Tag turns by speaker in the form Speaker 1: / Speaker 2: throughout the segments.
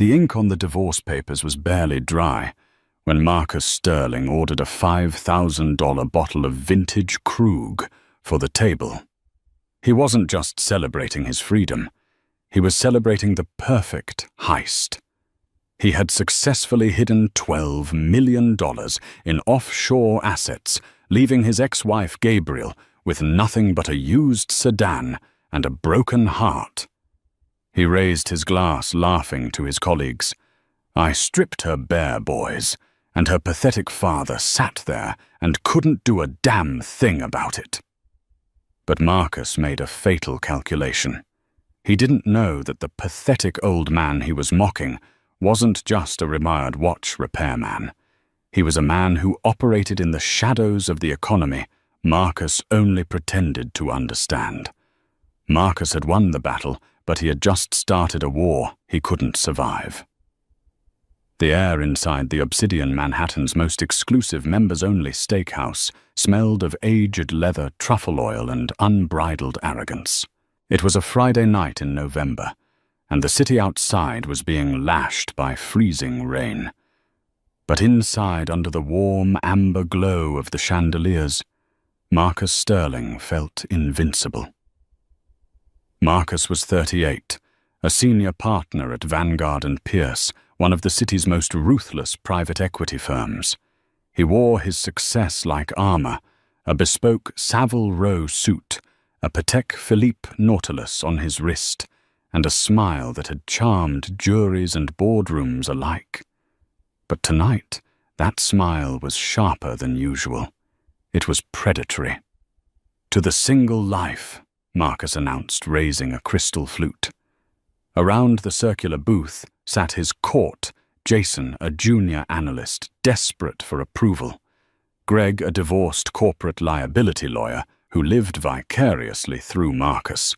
Speaker 1: The ink on the divorce papers was barely dry when Marcus Sterling ordered a $5,000 bottle of vintage Krug for the table. He wasn't just celebrating his freedom. He was celebrating the perfect heist. He had successfully hidden $12 million in offshore assets, leaving his ex-wife Gabriel with nothing but a used sedan and a broken heart. He raised his glass, laughing to his colleagues. I stripped her bare, boys, and her pathetic father sat there and couldn't do a damn thing about it. But Marcus made a fatal calculation. He didn't know that the pathetic old man he was mocking wasn't just a retired watch repairman. He was a man who operated in the shadows of the economy Marcus only pretended to understand. Marcus had won the battle, but he had just started a war he couldn't survive. The air inside the Obsidian Manhattan's most exclusive members-only steakhouse smelled of aged leather, truffle oil, and unbridled arrogance. It was a Friday night in November, and the city outside was being lashed by freezing rain. But inside, under the warm amber glow of the chandeliers, Marcus Sterling felt invincible. Marcus was 38, a senior partner at Vanguard and Pierce, one of the city's most ruthless private equity firms. He wore his success like armor, a bespoke Savile Row suit, a Patek Philippe Nautilus on his wrist, and a smile that had charmed juries and boardrooms alike. But tonight, that smile was sharper than usual. It was predatory. To the single life, Marcus announced, raising a crystal flute. Around the circular booth sat his court, Jason, a junior analyst, desperate for approval, Greg, a divorced corporate liability lawyer who lived vicariously through Marcus,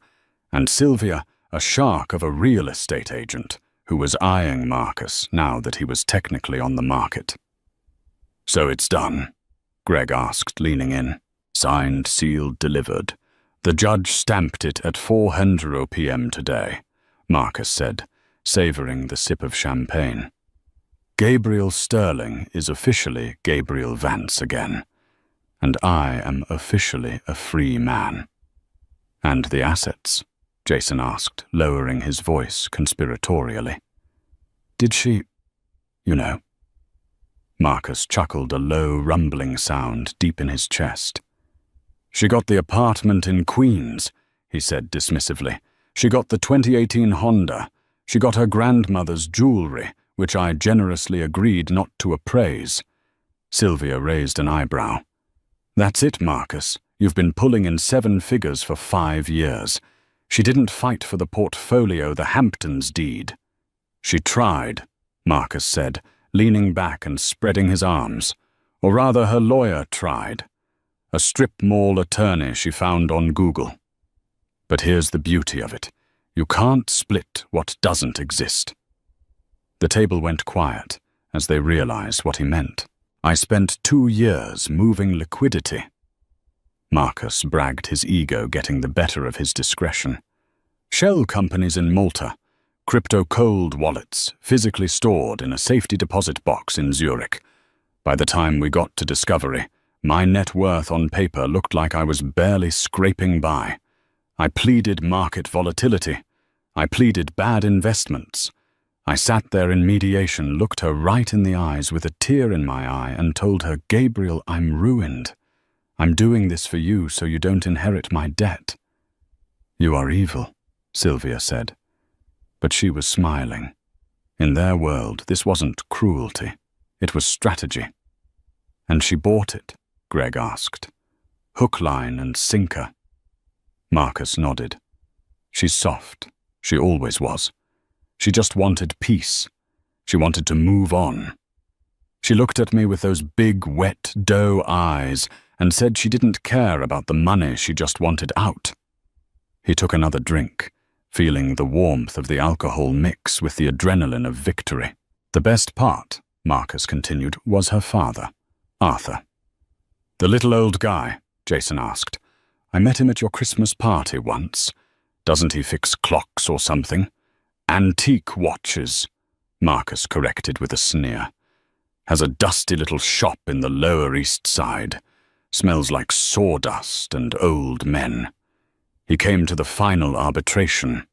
Speaker 1: and Sylvia, a shark of a real estate agent who was eyeing Marcus now that he was technically on the market. "So it's done?" Greg asked, leaning in. "Signed, sealed, delivered. The judge stamped it at 4:00 p.m. today," Marcus said, savoring the sip of champagne. "Gabriel Sterling is officially Gabriel Vance again, and I am officially a free man." "And the assets?" Jason asked, lowering his voice conspiratorially. "Did she, you know?" Marcus chuckled, a low, rumbling sound deep in his chest. "She got the apartment in Queens," he said dismissively. "She got the 2018 Honda. She got her grandmother's jewelry, which I generously agreed not to appraise." Sylvia raised an eyebrow. "That's it, Marcus. You've been pulling in 7 figures for 5 years. She didn't fight for the portfolio, the Hamptons deed." "She tried," Marcus said, leaning back and spreading his arms. "Or rather, her lawyer tried. A strip mall attorney she found on Google. But here's the beauty of it. You can't split what doesn't exist." The table went quiet as they realized what he meant. "I spent 2 years moving liquidity." Marcus bragged, his ego getting the better of his discretion. "Shell companies in Malta, crypto cold wallets, physically stored in a safety deposit box in Zurich. By the time we got to discovery, my net worth on paper looked like I was barely scraping by. I pleaded market volatility. I pleaded bad investments. I sat there in mediation, looked her right in the eyes with a tear in my eye, and told her, 'Gabriel, I'm ruined. I'm doing this for you so you don't inherit my debt.'" "You are evil," Sylvia said. But she was smiling. In their world, this wasn't cruelty. It was strategy. "And she bought it?" Greg asked. "Hook, line, and sinker." Marcus nodded. "She's soft. She always was. She just wanted peace. She wanted to move on. She looked at me with those big, wet doe eyes and said she didn't care about the money, she just wanted out." He took another drink, feeling the warmth of the alcohol mix with the adrenaline of victory. "The best part," Marcus continued, "was her father, Arthur." "The little old guy?" Jason asked. "I met him at your Christmas party once. Doesn't he fix clocks or something? Antique watches." Marcus corrected with a sneer. Has a dusty little shop in the Lower East Side. Smells like sawdust and old men. He came to the final arbitration.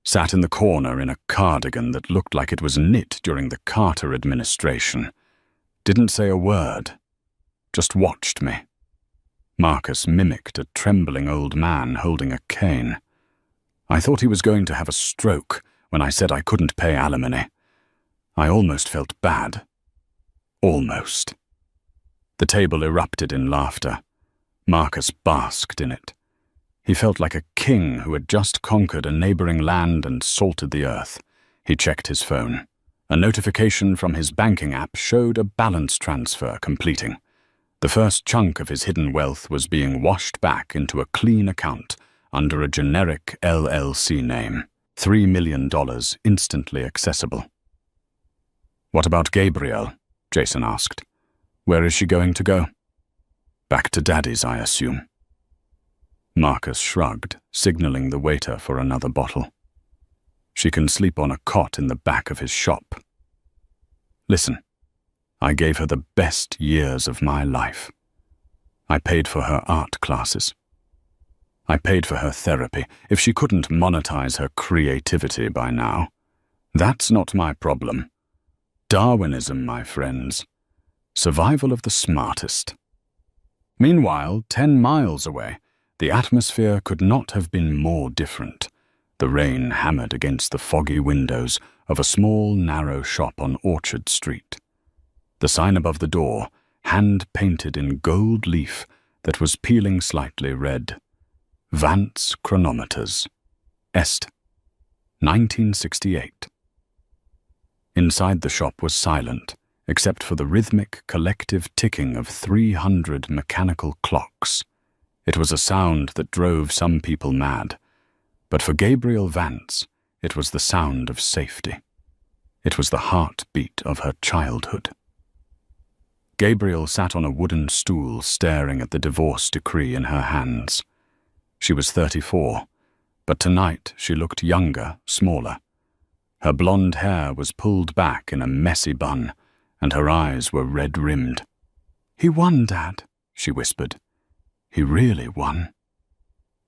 Speaker 1: Sat in the corner in a cardigan that looked like it was knit during the Carter administration. Didn't say a word. Just watched me. Marcus mimicked a trembling old man holding a cane. I thought he was going to have a stroke when I said I couldn't pay alimony. I almost felt bad. Almost. The table erupted in laughter. Marcus basked in it. He felt like a king who had just conquered a neighboring land and salted the earth. He checked his phone. A notification from his banking app showed a balance transfer completing. The first chunk of his hidden wealth was being washed back into a clean account under a generic LLC name. $3 million instantly accessible. What about Gabrielle? Jason asked. Where is she going to go? Back to Daddy's, I assume. Marcus shrugged, signaling the waiter for another bottle. She can sleep on a cot in the back of his shop. Listen, I gave her the best years of my life. I paid for her art classes. I paid for her therapy. If she couldn't monetize her creativity by now, that's not my problem. Darwinism, my friends. Survival of the smartest. Meanwhile, 10 miles away, the atmosphere could not have been more different. The rain hammered against the foggy windows of a small, narrow shop on Orchard Street. The sign above the door, hand-painted in gold leaf that was peeling slightly, read, Vance Chronometers, Est, 1968. Inside the shop was silent, except for the rhythmic, collective ticking of 300 mechanical clocks. It was a sound that drove some people mad, but for Gabrielle Vance, it was the sound of safety. It was the heartbeat of her childhood. Gabrielle sat on a wooden stool staring at the divorce decree in her hands. She was 34, but tonight she looked younger, smaller. Her blonde hair was pulled back in a messy bun, and her eyes were red-rimmed. "He won, Dad," she whispered. "He really won."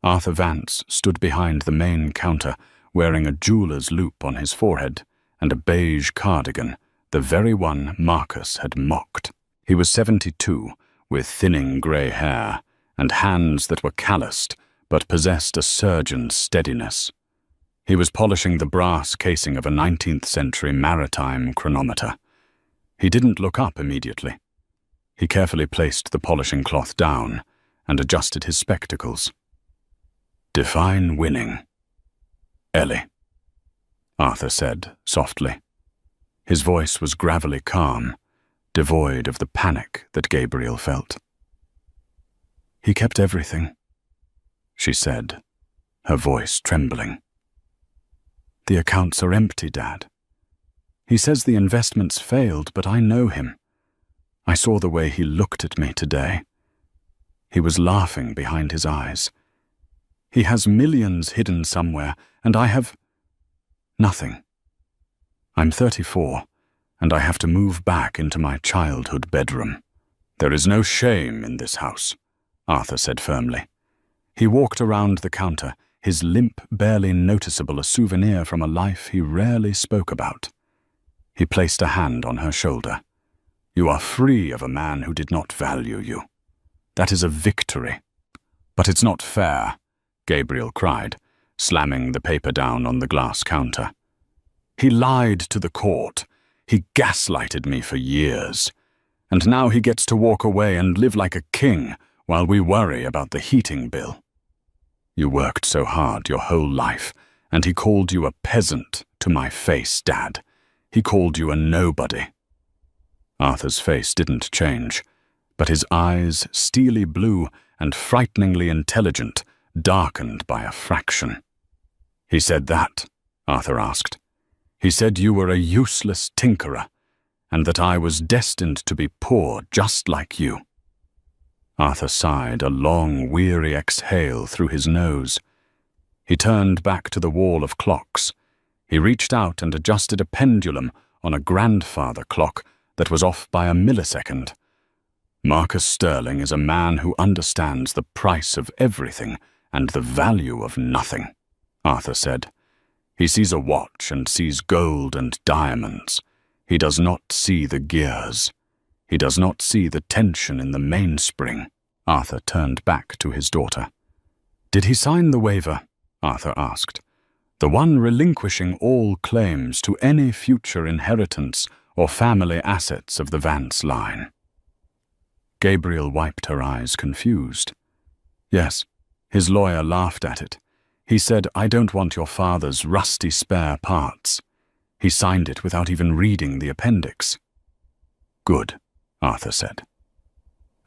Speaker 1: Arthur Vance stood behind the main counter, wearing a jeweler's loop on his forehead and a beige cardigan, the very one Marcus had mocked. He was 72, with thinning grey hair and hands that were calloused but possessed a surgeon's steadiness. He was polishing the brass casing of a 19th century maritime chronometer. He didn't look up immediately. He carefully placed the polishing cloth down and adjusted his spectacles. "Define winning." "Ellie," Arthur said softly. His voice was gravelly calm, devoid of the panic that Gabrielle felt. "He kept everything," she said, her voice trembling. "The accounts are empty, Dad. He says the investments failed, but I know him. I saw the way he looked at me today. He was laughing behind his eyes. He has millions hidden somewhere, and I have nothing. I'm 34, and I have to move back into my childhood bedroom." "There is no shame in this house," Arthur said firmly. He walked around the counter, his limp barely noticeable a souvenir from a life he rarely spoke about. He placed a hand on her shoulder. "You are free of a man who did not value you. That is a victory." "But it's not fair," Gabrielle cried, slamming the paper down on the glass counter. "He lied to the court. He gaslighted me for years. And now he gets to walk away and live like a king while we worry about the heating bill. You worked so hard your whole life, and he called you a peasant to my face, Dad. He called you a nobody." Arthur's face didn't change, but his eyes, steely blue and frighteningly intelligent, darkened by a fraction. "He said that?" Arthur asked. "He said you were a useless tinkerer, and that I was destined to be poor just like you." Arthur sighed a long, weary exhale through his nose. He turned back to the wall of clocks. He reached out and adjusted a pendulum on a grandfather clock that was off by a millisecond. Marcus Sterling is a man who understands the price of everything and the value of nothing, Arthur said. He sees a watch and sees gold and diamonds. He does not see the gears. He does not see the tension in the mainspring. Arthur turned back to his daughter. Did he sign the waiver? Arthur asked. The one relinquishing all claims to any future inheritance or family assets of the Vance line. Gabriel wiped her eyes, confused. Yes, his lawyer laughed at it. He said, I don't want your father's rusty spare parts. He signed it without even reading the appendix. Good, Arthur said.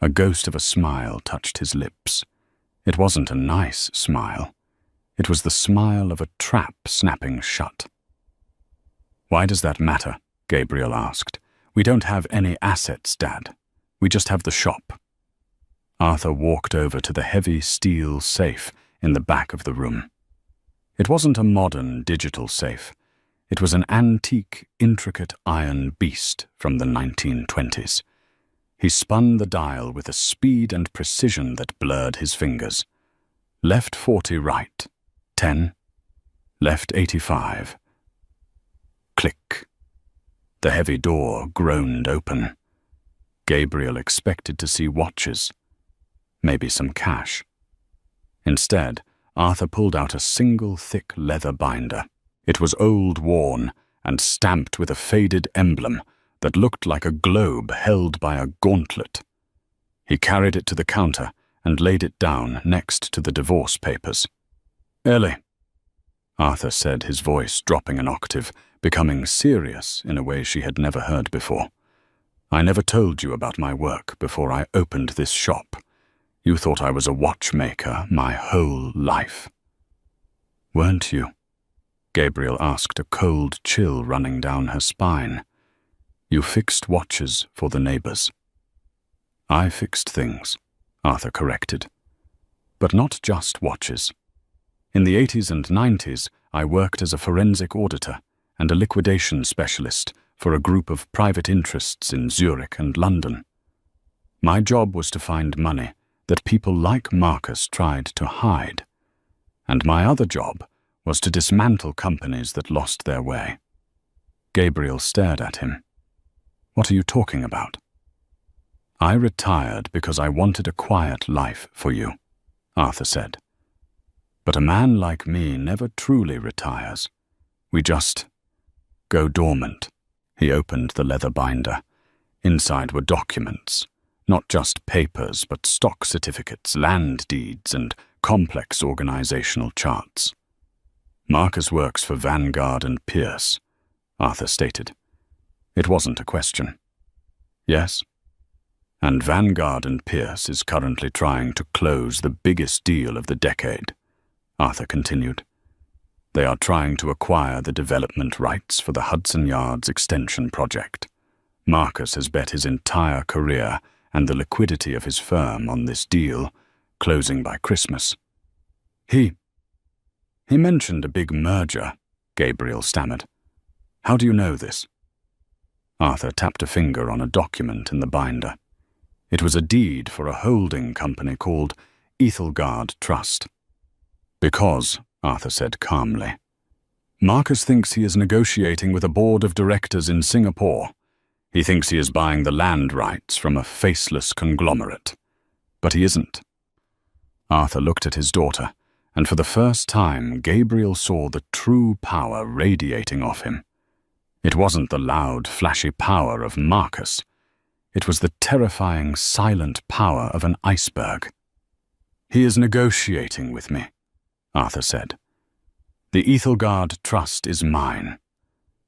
Speaker 1: A ghost of a smile touched his lips. It wasn't a nice smile. It was the smile of a trap snapping shut. Why does that matter? Gabriel asked. We don't have any assets, Dad. We just have the shop. Arthur walked over to the heavy steel safe in the back of the room. It wasn't a modern digital safe. It was an antique, intricate iron beast from the 1920s. He spun the dial with a speed and precision that blurred his fingers. Left 40 right, 10, left 85. Click. The heavy door groaned open. Gabriel expected to see watches, maybe some cash. Instead, Arthur pulled out a single thick leather binder. It was old-worn and stamped with a faded emblem that looked like a globe held by a gauntlet. He carried it to the counter and laid it down next to the divorce papers. Ellie, Arthur said, his voice dropping an octave, becoming serious in a way she had never heard before. I never told you about my work before I opened this shop. You thought I was a watchmaker my whole life. Weren't you? Gabriel asked, a cold chill running down her spine. You fixed watches for the neighbors. I fixed things, Arthur corrected. But not just watches. In the 80s and 90s, I worked as a forensic auditor and a liquidation specialist for a group of private interests in Zurich and London. My job was to find money that people like Marcus tried to hide, and my other job was to dismantle companies that lost their way. Gabriel stared at him. What are you talking about? I retired because I wanted a quiet life for you, Arthur said. But a man like me never truly retires. We just go dormant. He opened the leather binder. Inside were documents, not just papers, but stock certificates, land deeds, and complex organizational charts. Marcus works for Vanguard and Pierce, Arthur stated. It wasn't a question. Yes? And Vanguard and Pierce is currently trying to close the biggest deal of the decade, Arthur continued. They are trying to acquire the development rights for the Hudson Yards extension project. Marcus has bet his entire career and the liquidity of his firm on this deal, closing by Christmas. He mentioned a big merger, Gabriel stammered. How do you know this? Arthur tapped a finger on a document in the binder. It was a deed for a holding company called Ethelgard Trust. Because, Arthur said calmly, Marcus thinks he is negotiating with a board of directors in Singapore. He thinks he is buying the land rights from a faceless conglomerate. But he isn't. Arthur looked at his daughter, and for the first time Gabriel saw the true power radiating off him. It wasn't the loud, flashy power of Marcus. It was the terrifying, silent power of an iceberg. He is negotiating with me, Arthur said. The Ethelgard Trust is mine.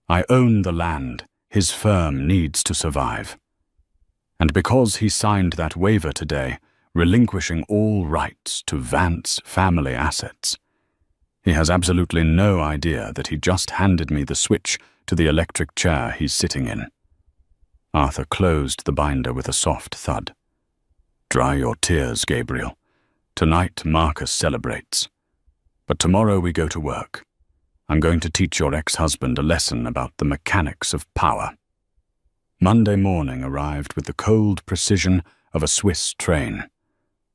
Speaker 1: I own the land his firm needs to survive. And because he signed that waiver today, relinquishing all rights to Vance family assets, he has absolutely no idea that he just handed me the switch to the electric chair he's sitting in. Arthur closed the binder with a soft thud. Dry your tears, Gabriel. Tonight Marcus celebrates. But tomorrow we go to work. I'm going to teach your ex-husband a lesson about the mechanics of power." Monday morning arrived with the cold precision of a Swiss train.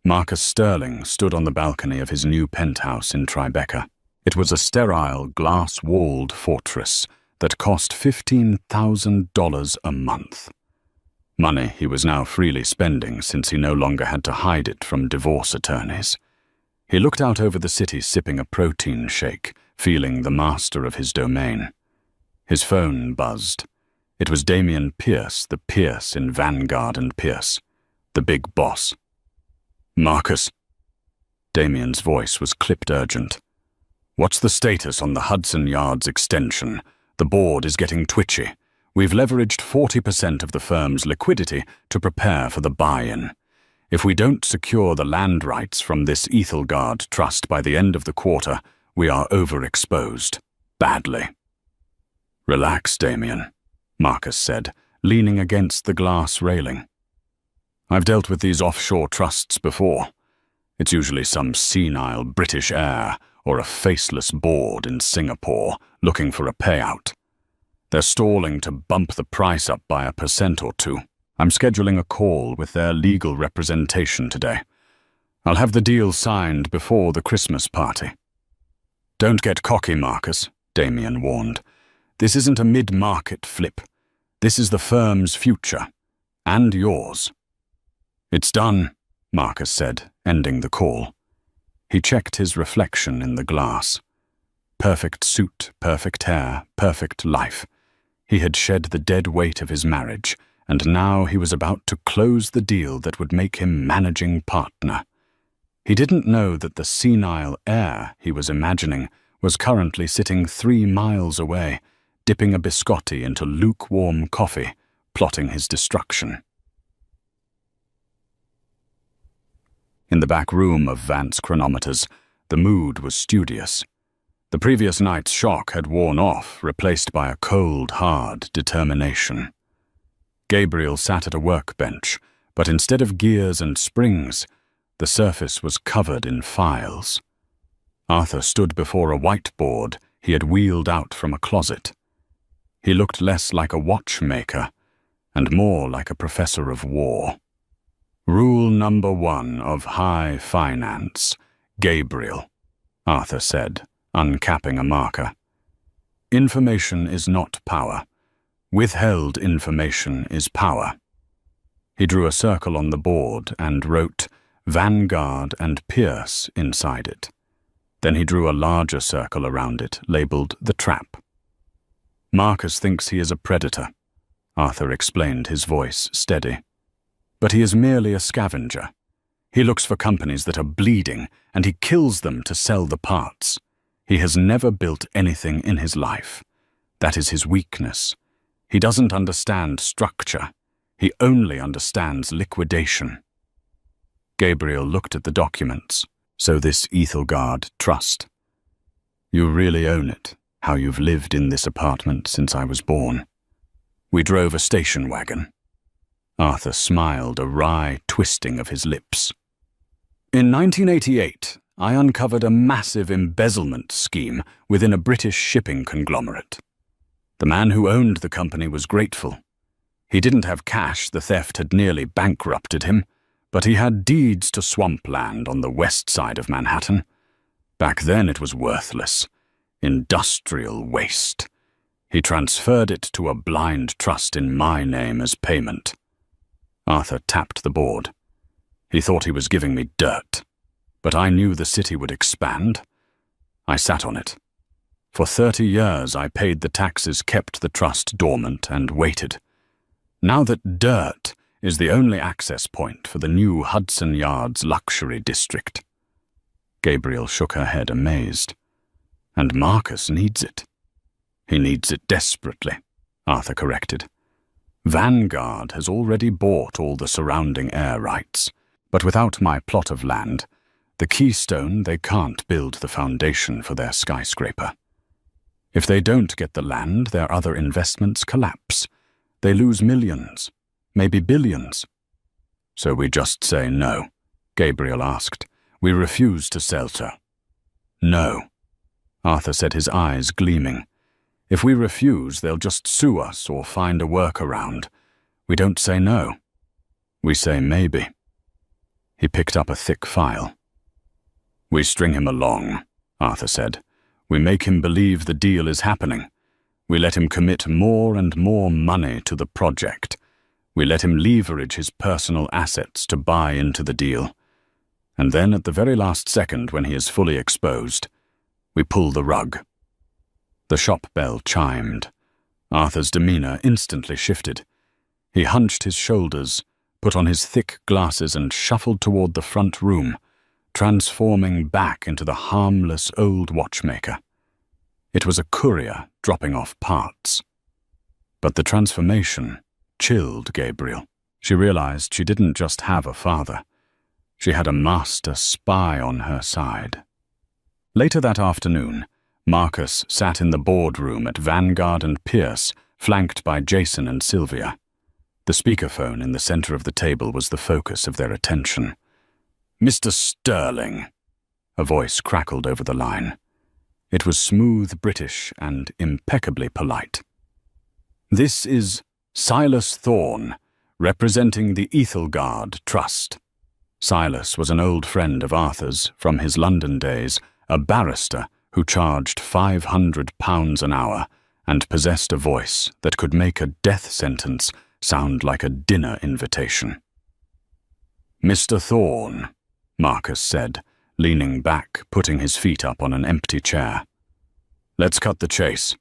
Speaker 1: Marcus Sterling stood on the balcony of his new penthouse in Tribeca. It was a sterile, glass-walled fortress that cost $15,000 a month. Money he was now freely spending since he no longer had to hide it from divorce attorneys. He looked out over the city sipping a protein shake, feeling the master of his domain. His phone buzzed. It was Damien Pierce, the Pierce in Vanguard and Pierce, the big boss. "Marcus." Damien's voice was clipped urgent. "What's the status on the Hudson Yards extension? The board is getting twitchy. We've leveraged 40% of the firm's liquidity to prepare for the buy-in. If we don't secure the land rights from this Ethelgard trust by the end of the quarter, we are overexposed. Badly." "Relax, Damien," Marcus said, leaning against the glass railing. "I've dealt with these offshore trusts before. It's usually some senile British heir or a faceless board in Singapore looking for a payout. They're stalling to bump the price up by 1% or 2%. I'm scheduling a call with their legal representation today. I'll have the deal signed before the Christmas party." "Don't get cocky, Marcus," Damien warned. "This isn't a mid-market flip. This is the firm's future. And yours." "It's done," Marcus said, ending the call. He checked his reflection in the glass. Perfect suit, perfect hair, perfect life. He had shed the dead weight of his marriage, and now he was about to close the deal that would make him managing partner. He didn't know that the senile heir he was imagining was currently sitting 3 miles away, dipping a biscotti into lukewarm coffee, plotting his destruction. In the back room of Vance Chronometers, the mood was studious. The previous night's shock had worn off, replaced by a cold, hard determination. Gabriel sat at a workbench, but instead of gears and springs, the surface was covered in files. Arthur stood before a whiteboard he had wheeled out from a closet. He looked less like a watchmaker and more like a professor of war. "Rule number 1 of high finance, Gabriel," Arthur said, uncapping a marker. "Information is not power. Withheld information is power." He drew a circle on the board and wrote Vanguard and Pierce inside it. Then he drew a larger circle around it, labeled the trap. "Marcus thinks he is a predator," Arthur explained, his voice steady. "But he is merely a scavenger. He looks for companies that are bleeding, and he kills them to sell the parts. He has never built anything in his life. That is his weakness. He doesn't understand structure. He only understands liquidation." Gabriel looked at the documents. "So this Ethelgard trust. You really own it, how you've lived in this apartment since I was born." "We drove a station wagon." Arthur smiled, a wry twisting of his lips. "In 1988, I uncovered a massive embezzlement scheme within a British shipping conglomerate. The man who owned the company was grateful. He didn't have cash, the theft had nearly bankrupted him, but he had deeds to swampland on the west side of Manhattan. Back then it was worthless. Industrial waste. He transferred it to a blind trust in my name as payment." Arthur tapped the board. "He thought he was giving me dirt. But I knew the city would expand. I sat on it. For 30 years I paid the taxes, kept the trust dormant, and waited. Now that dirt is the only access point for the new Hudson Yards luxury district." Gabriel shook her head, amazed. "And Marcus needs it." "He needs it desperately," Arthur corrected. "Vanguard has already bought all the surrounding air rights, but without my plot of land, the keystone, they can't build the foundation for their skyscraper. If they don't get the land, their other investments collapse. They lose millions, maybe billions." "So we just say no?" Gabriel asked. "We refuse to sell, sir." "No." Arthur said, his eyes gleaming. "If we refuse, they'll just sue us or find a workaround. We don't say no. We say maybe." He picked up a thick file. "We string him along," Arthur said. "We make him believe the deal is happening. We let him commit more and more money to the project. We let him leverage his personal assets to buy into the deal. And then at the very last second, when he is fully exposed, we pull the rug." The shop bell chimed. Arthur's demeanor instantly shifted. He hunched his shoulders, put on his thick glasses and shuffled toward the front room, transforming back into the harmless old watchmaker. It was a courier dropping off parts. But the transformation chilled Gabriel. She realized she didn't just have a father. She had a master spy on her side. Later that afternoon, Marcus sat in the boardroom at Vanguard and Pierce, flanked by Jason and Sylvia. The speakerphone in the center of the table was the focus of their attention. "Mr. Sterling," a voice crackled over the line. It was smooth British and impeccably polite. "This is Silas Thorne, representing the Ethelgard Trust." Silas was an old friend of Arthur's from his London days, a barrister who charged £500 an hour and possessed a voice that could make a death sentence sound like a dinner invitation. "Mr. Thorne," Marcus said, leaning back, putting his feet up on an empty chair. "Let's cut the chase.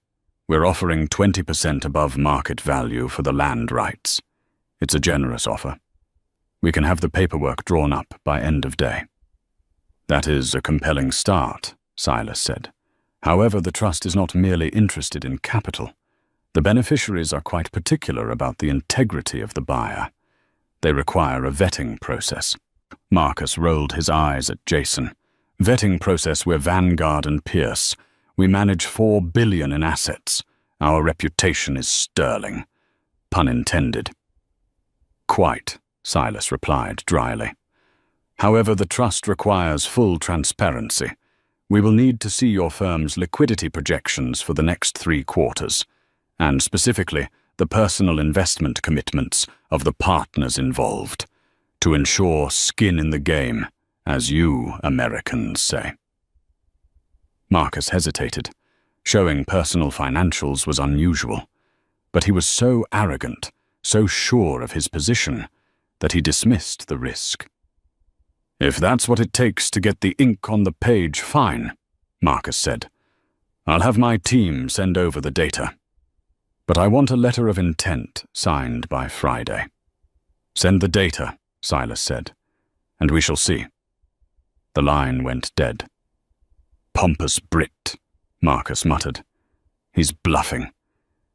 Speaker 1: We're offering 20% above market value for the land rights. It's a generous offer. We can have the paperwork drawn up by end of day." "That is a compelling start," Silas said. "However, the trust is not merely interested in capital. The beneficiaries are quite particular about the integrity of the buyer. They require a vetting process." Marcus rolled his eyes at Jason. "Vetting process, we're Vanguard and Pierce. We manage $4 billion in assets. Our reputation is sterling. Pun intended." "Quite," Silas replied dryly. "However, the trust requires full transparency. We will need to see your firm's liquidity projections for the next 3 quarters, and specifically the personal investment commitments of the partners involved, to ensure skin in the game, as you Americans say." Marcus hesitated. Showing personal financials was unusual, but he was so arrogant, so sure of his position, that he dismissed the risk. "If that's what it takes to get the ink on the page, fine," Marcus said. "I'll have my team send over the data. But I want a letter of intent signed by Friday." "Send the data," Silas said, "and we shall see." The line went dead. "Pompous Brit," Marcus muttered. "He's bluffing.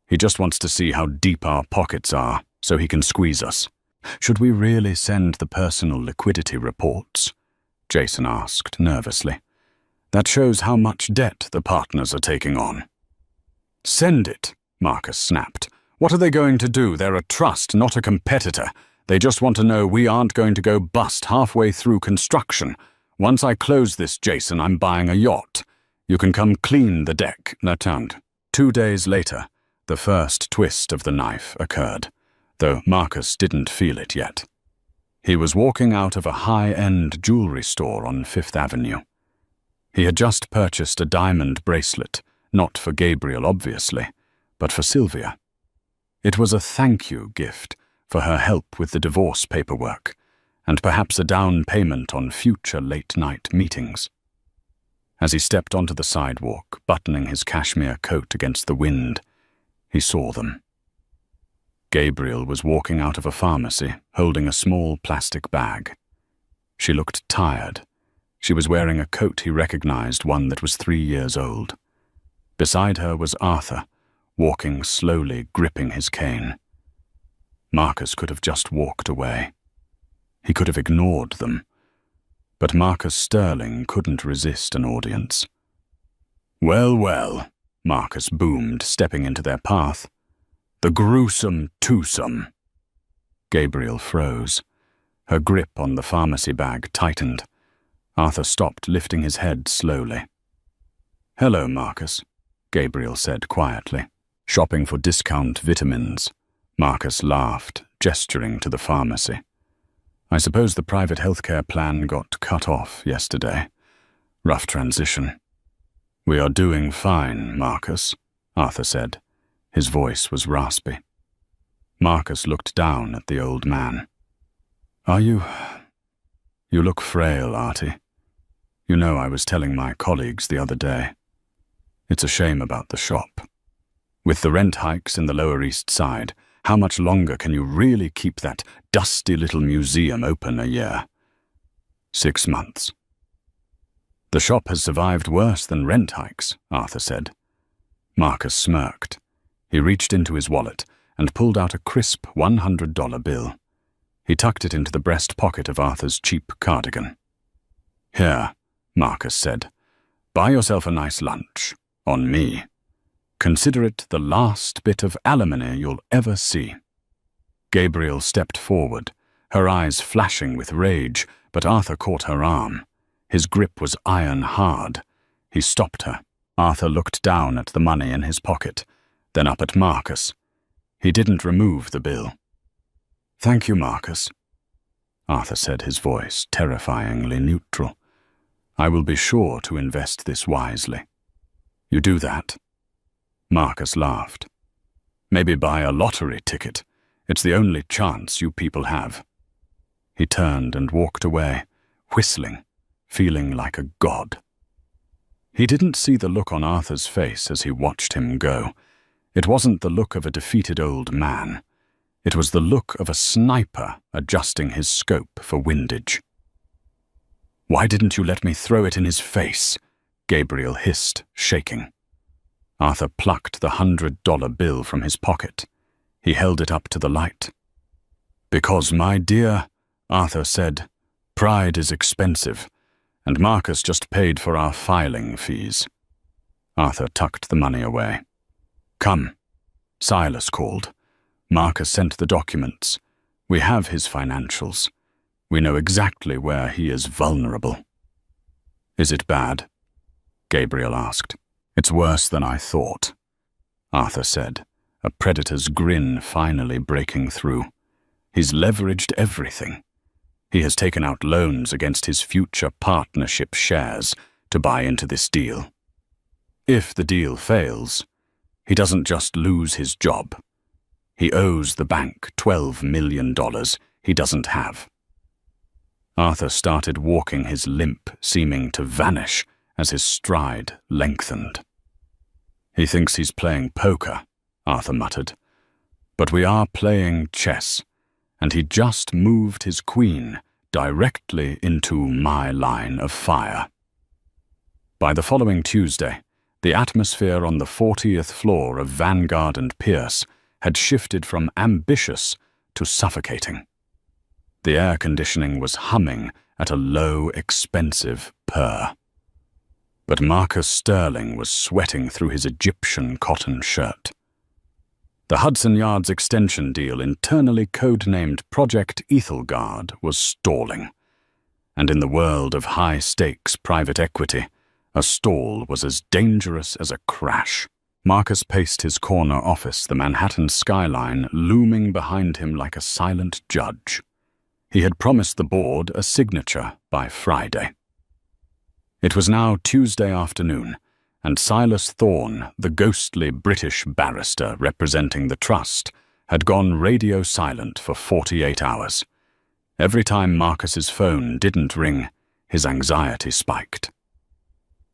Speaker 1: He just wants to see how deep our pockets are, so he can squeeze us." "Should we really send the personal liquidity reports?" Jason asked nervously. "That shows how much debt the partners are taking on." "Send it," Marcus snapped. "What are they going to do? They're a trust, not a competitor. They just want to know we aren't going to go bust halfway through construction. Once I close this, Jason, I'm buying a yacht. You can come clean the deck." Turned. 2 days later, the first twist of the knife occurred, though Marcus didn't feel it yet. He was walking out of a high-end jewelry store on 5th Avenue. He had just purchased a diamond bracelet, not for Gabriel, obviously, but for Sylvia. It was a thank-you gift for her help with the divorce paperwork, and perhaps a down payment on future late-night meetings. As he stepped onto the sidewalk, buttoning his cashmere coat against the wind, he saw them. Gabriel was walking out of a pharmacy, holding a small plastic bag. She looked tired. She was wearing a coat he recognized, one that was 3 years old. Beside her was Arthur, walking slowly, gripping his cane. Marcus could have just walked away. He could have ignored them. But Marcus Sterling couldn't resist an audience. "Well, well," Marcus boomed, stepping into their path. "The gruesome twosome." Gabriel froze. Her grip on the pharmacy bag tightened. Arthur stopped, lifting his head slowly. Hello, Marcus, Gabriel said quietly. Shopping for discount vitamins. Marcus laughed, gesturing to the pharmacy. I suppose the private healthcare plan got cut off yesterday. Rough transition. We are doing fine, Marcus, Arthur said. His voice was raspy. Marcus looked down at the old man. Are you... You look frail, Artie. You know, I was telling my colleagues the other day. It's a shame about the shop. With the rent hikes in the Lower East Side, how much longer can you really keep that dusty little museum open a year? 6 months. The shop has survived worse than rent hikes, Arthur said. Marcus smirked. He reached into his wallet and pulled out a crisp $100 bill. He tucked it into the breast pocket of Arthur's cheap cardigan. Here, Marcus said. Buy yourself a nice lunch. On me. Consider it the last bit of alimony you'll ever see. Gabriel stepped forward, her eyes flashing with rage, but Arthur caught her arm. His grip was iron hard. He stopped her. Arthur looked down at the money in his pocket, then up at Marcus. He didn't remove the bill. Thank you, Marcus, Arthur said, his voice terrifyingly neutral. I will be sure to invest this wisely. You do that? Marcus laughed. Maybe buy a lottery ticket. It's the only chance you people have. He turned and walked away, whistling, feeling like a god. He didn't see the look on Arthur's face as he watched him go. It wasn't the look of a defeated old man. It was the look of a sniper adjusting his scope for windage. Why didn't you let me throw it in his face? Gabriel hissed, shaking. Arthur plucked the $100 bill from his pocket. He held it up to the light. Because, my dear, Arthur said, pride is expensive, and Marcus just paid for our filing fees. Arthur tucked the money away. Come. Silas called. Marcus sent the documents. We have his financials. We know exactly where he is vulnerable. Is it bad? Gabriel asked. It's worse than I thought, Arthur said, a predator's grin finally breaking through. He's leveraged everything. He has taken out loans against his future partnership shares to buy into this deal. If the deal fails, he doesn't just lose his job. He owes the bank $12 million he doesn't have. Arthur started walking, his limp seeming to vanish as his stride lengthened. He thinks he's playing poker, Arthur muttered. But we are playing chess, and he just moved his queen directly into my line of fire. By the following Tuesday, the atmosphere on the 40th floor of Vanguard and Pierce had shifted from ambitious to suffocating. The air conditioning was humming at a low, expensive purr. But Marcus Sterling was sweating through his Egyptian cotton shirt. The Hudson Yards extension deal, internally codenamed Project Ethelgard, was stalling. And in the world of high-stakes private equity, a stall was as dangerous as a crash. Marcus paced his corner office, the Manhattan skyline looming behind him like a silent judge. He had promised the board a signature by Friday. It was now Tuesday afternoon, and Silas Thorne, the ghostly British barrister representing the trust, had gone radio silent for 48 hours. Every time Marcus's phone didn't ring, his anxiety spiked.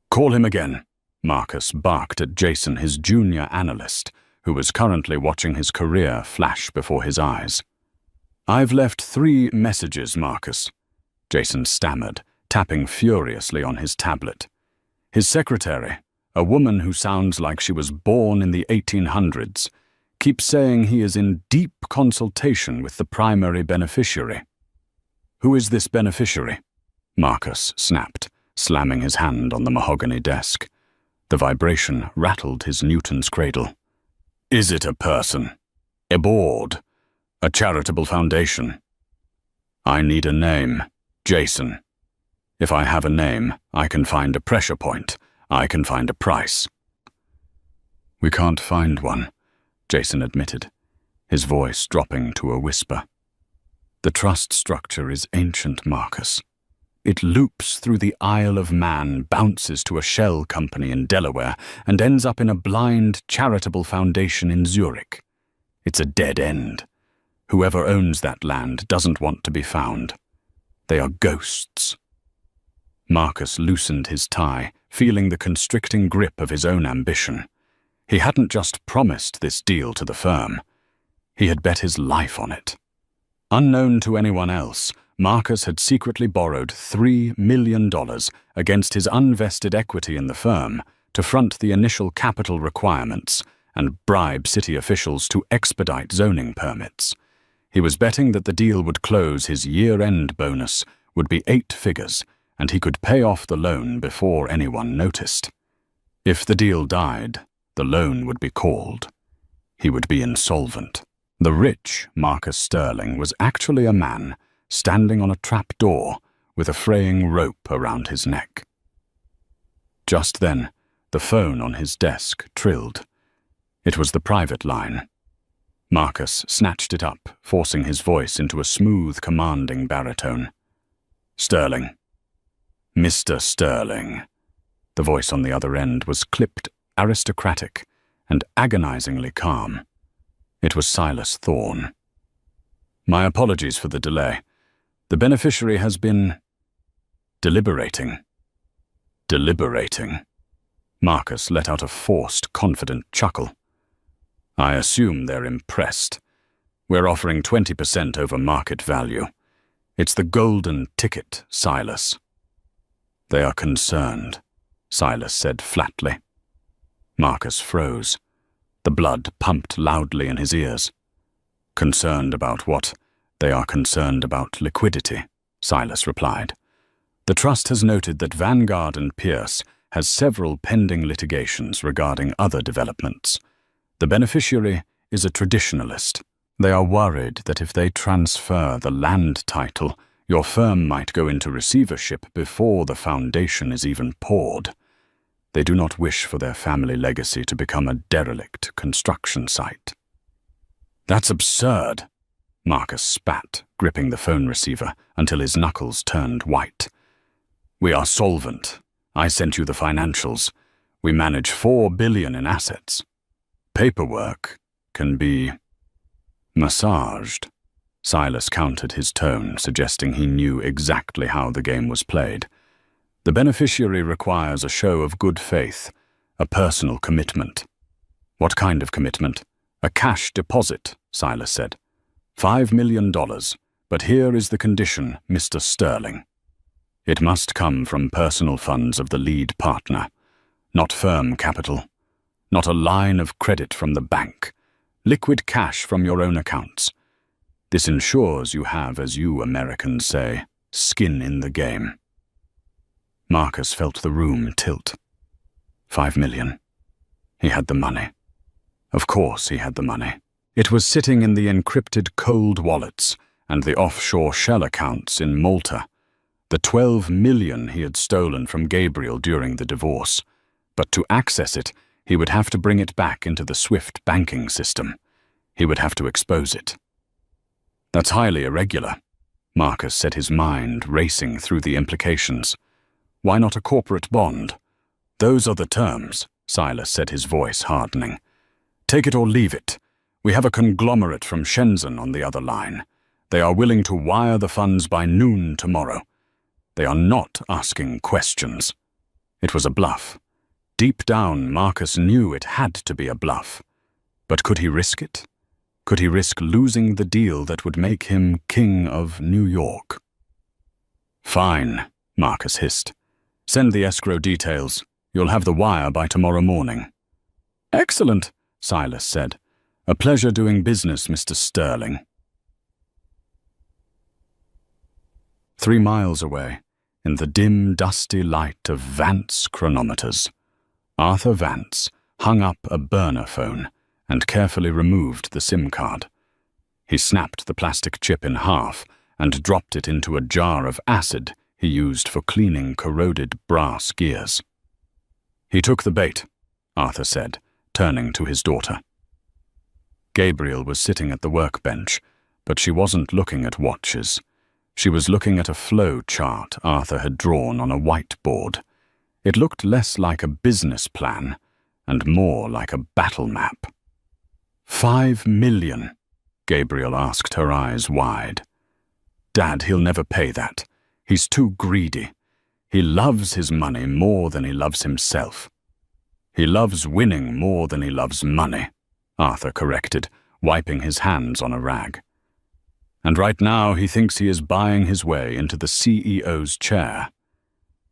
Speaker 1: Call him again, Marcus barked at Jason, his junior analyst, who was currently watching his career flash before his eyes. I've left 3 messages, Marcus, Jason stammered, tapping furiously on his tablet. His secretary, a woman who sounds like she was born in the 1800s, keeps saying he is in deep consultation with the primary beneficiary. Who is this beneficiary? Marcus snapped, slamming his hand on the mahogany desk. The vibration rattled his Newton's cradle. Is it a person? A board? A charitable foundation? I need a name. Jason. If I have a name, I can find a pressure point. I can find a price." "We can't find one," Jason admitted, his voice dropping to a whisper. "The trust structure is ancient, Marcus. It loops through the Isle of Man, bounces to a shell company in Delaware, and ends up in a blind, charitable foundation in Zurich. It's a dead end. Whoever owns that land doesn't want to be found. They are ghosts." Marcus loosened his tie, feeling the constricting grip of his own ambition. He hadn't just promised this deal to the firm. He had bet his life on it. Unknown to anyone else, Marcus had secretly borrowed $3 million against his unvested equity in the firm to front the initial capital requirements and bribe city officials to expedite zoning permits. He was betting that the deal would close. His year-end bonus would be 8 figures, and he could pay off the loan before anyone noticed. If the deal died, the loan would be called. He would be insolvent. The rich Marcus Sterling was actually a man standing on a trap door with a fraying rope around his neck. Just then, the phone on his desk trilled. It was the private line. Marcus snatched it up, forcing his voice into a smooth, commanding baritone. "Sterling. Mr. Sterling." The voice on the other end was clipped, aristocratic, and agonizingly calm. It was Silas Thorne. "My apologies for the delay. The beneficiary has been deliberating." "Deliberating?" Marcus let out a forced, confident chuckle. "I assume they're impressed. We're offering 20% over market value. It's the golden ticket, Silas." "They are concerned," Silas said flatly. Marcus froze. The blood pumped loudly in his ears. "Concerned about what?" "They are concerned about liquidity," Silas replied. "The trust has noted that Vanguard and Pierce has several pending litigations regarding other developments. The beneficiary is a traditionalist. They are worried that if they transfer the land title, your firm might go into receivership before the foundation is even poured. They do not wish for their family legacy to become a derelict construction site." "That's absurd," Marcus spat, gripping the phone receiver until his knuckles turned white. "We are solvent. I sent you the financials. We manage $4 billion in assets. Paperwork can be massaged." Silas countered his tone, suggesting he knew exactly how the game was played. "The beneficiary requires a show of good faith, a personal commitment." "What kind of commitment?" "A cash deposit," Silas said. $5 million, but here is the condition, Mr. Sterling. It must come from personal funds of the lead partner, not firm capital, not a line of credit from the bank, liquid cash from your own accounts. This ensures you have, as you Americans say, skin in the game." Marcus felt the room tilt. $5 million. He had the money. Of course he had the money. It was sitting in the encrypted cold wallets and the offshore shell accounts in Malta. The $12 million he had stolen from Gabriel during the divorce. But to access it, he would have to bring it back into the SWIFT banking system. He would have to expose it. "That's highly irregular," Marcus said, his mind racing through the implications. "Why not a corporate bond?" "Those are the terms," Silas said, his voice hardening. "Take it or leave it. We have a conglomerate from Shenzhen on the other line. They are willing to wire the funds by noon tomorrow. They are not asking questions." It was a bluff. Deep down, Marcus knew it had to be a bluff. But could he risk it? Could he risk losing the deal that would make him king of New York? "Fine," Marcus hissed. "Send the escrow details. You'll have the wire by tomorrow morning." "Excellent," Silas said. "A pleasure doing business, Mr. Sterling." 3 miles away, in the dim, dusty light of Vance chronometers, Arthur Vance hung up a burner phone and carefully removed the SIM card. He snapped the plastic chip in half and dropped it into a jar of acid he used for cleaning corroded brass gears. He took the bait, Arthur said, turning to his daughter. Gabriel was sitting at the workbench, but she wasn't looking at watches. She was looking at a flow chart Arthur had drawn on a whiteboard. It looked less like a business plan and more like a battle map. 5 million, Gabriel asked, her eyes wide. Dad, he'll never pay that. He's too greedy. He loves his money more than he loves himself. He loves winning more than he loves money, Arthur corrected, wiping his hands on a rag. And right now he thinks he is buying his way into the CEO's chair.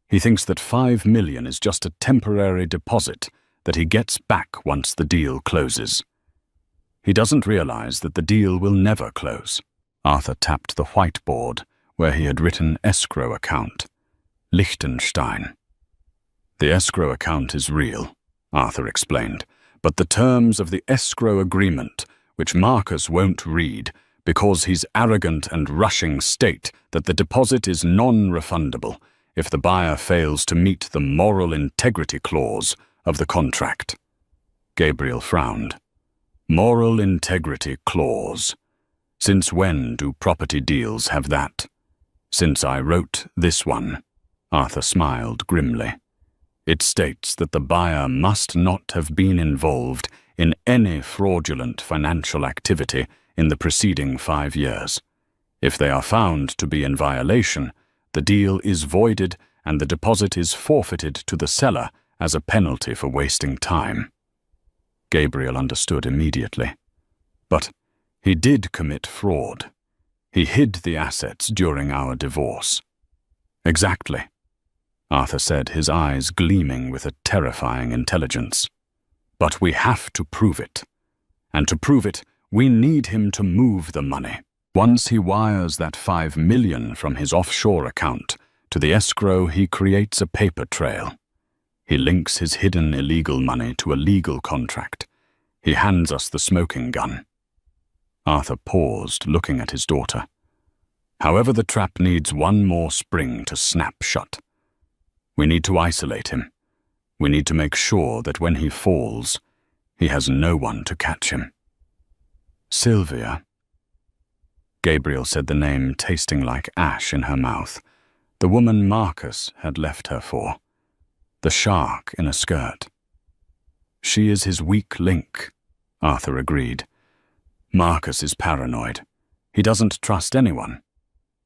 Speaker 1: He thinks that 5 million is just a temporary deposit that he gets back once the deal closes. He doesn't realize that the deal will never close. Arthur tapped the whiteboard where he had written escrow account. Liechtenstein. The escrow account is real, Arthur explained, but the terms of the escrow agreement, which Marcus won't read because he's arrogant and rushing, state that the deposit is non-refundable if the buyer fails to meet the moral integrity clause of the contract. Gabriel frowned. Moral integrity clause. Since when do property deals have that? Since I wrote this one, Arthur smiled grimly. It states that the buyer must not have been involved in any fraudulent financial activity in the preceding 5 years. If they are found to be in violation, the deal is voided and the deposit is forfeited to the seller as a penalty for wasting time. Gabriel understood immediately. But he did commit fraud. He hid the assets during our divorce. Exactly, Arthur said, his eyes gleaming with a terrifying intelligence. But we have to prove it. And to prove it, we need him to move the money. Once he wires that 5 million from his offshore account to the escrow, he creates a paper trail. He links his hidden illegal money to a legal contract. He hands us the smoking gun. Arthur paused, looking at his daughter. However, the trap needs one more spring to snap shut. We need to isolate him. We need to make sure that when he falls, he has no one to catch him. Sylvia. Gabriel said the name, tasting like ash in her mouth. The woman Marcus had left her for. The shark in a skirt. She is his weak link, Arthur agreed. Marcus is paranoid. He doesn't trust anyone.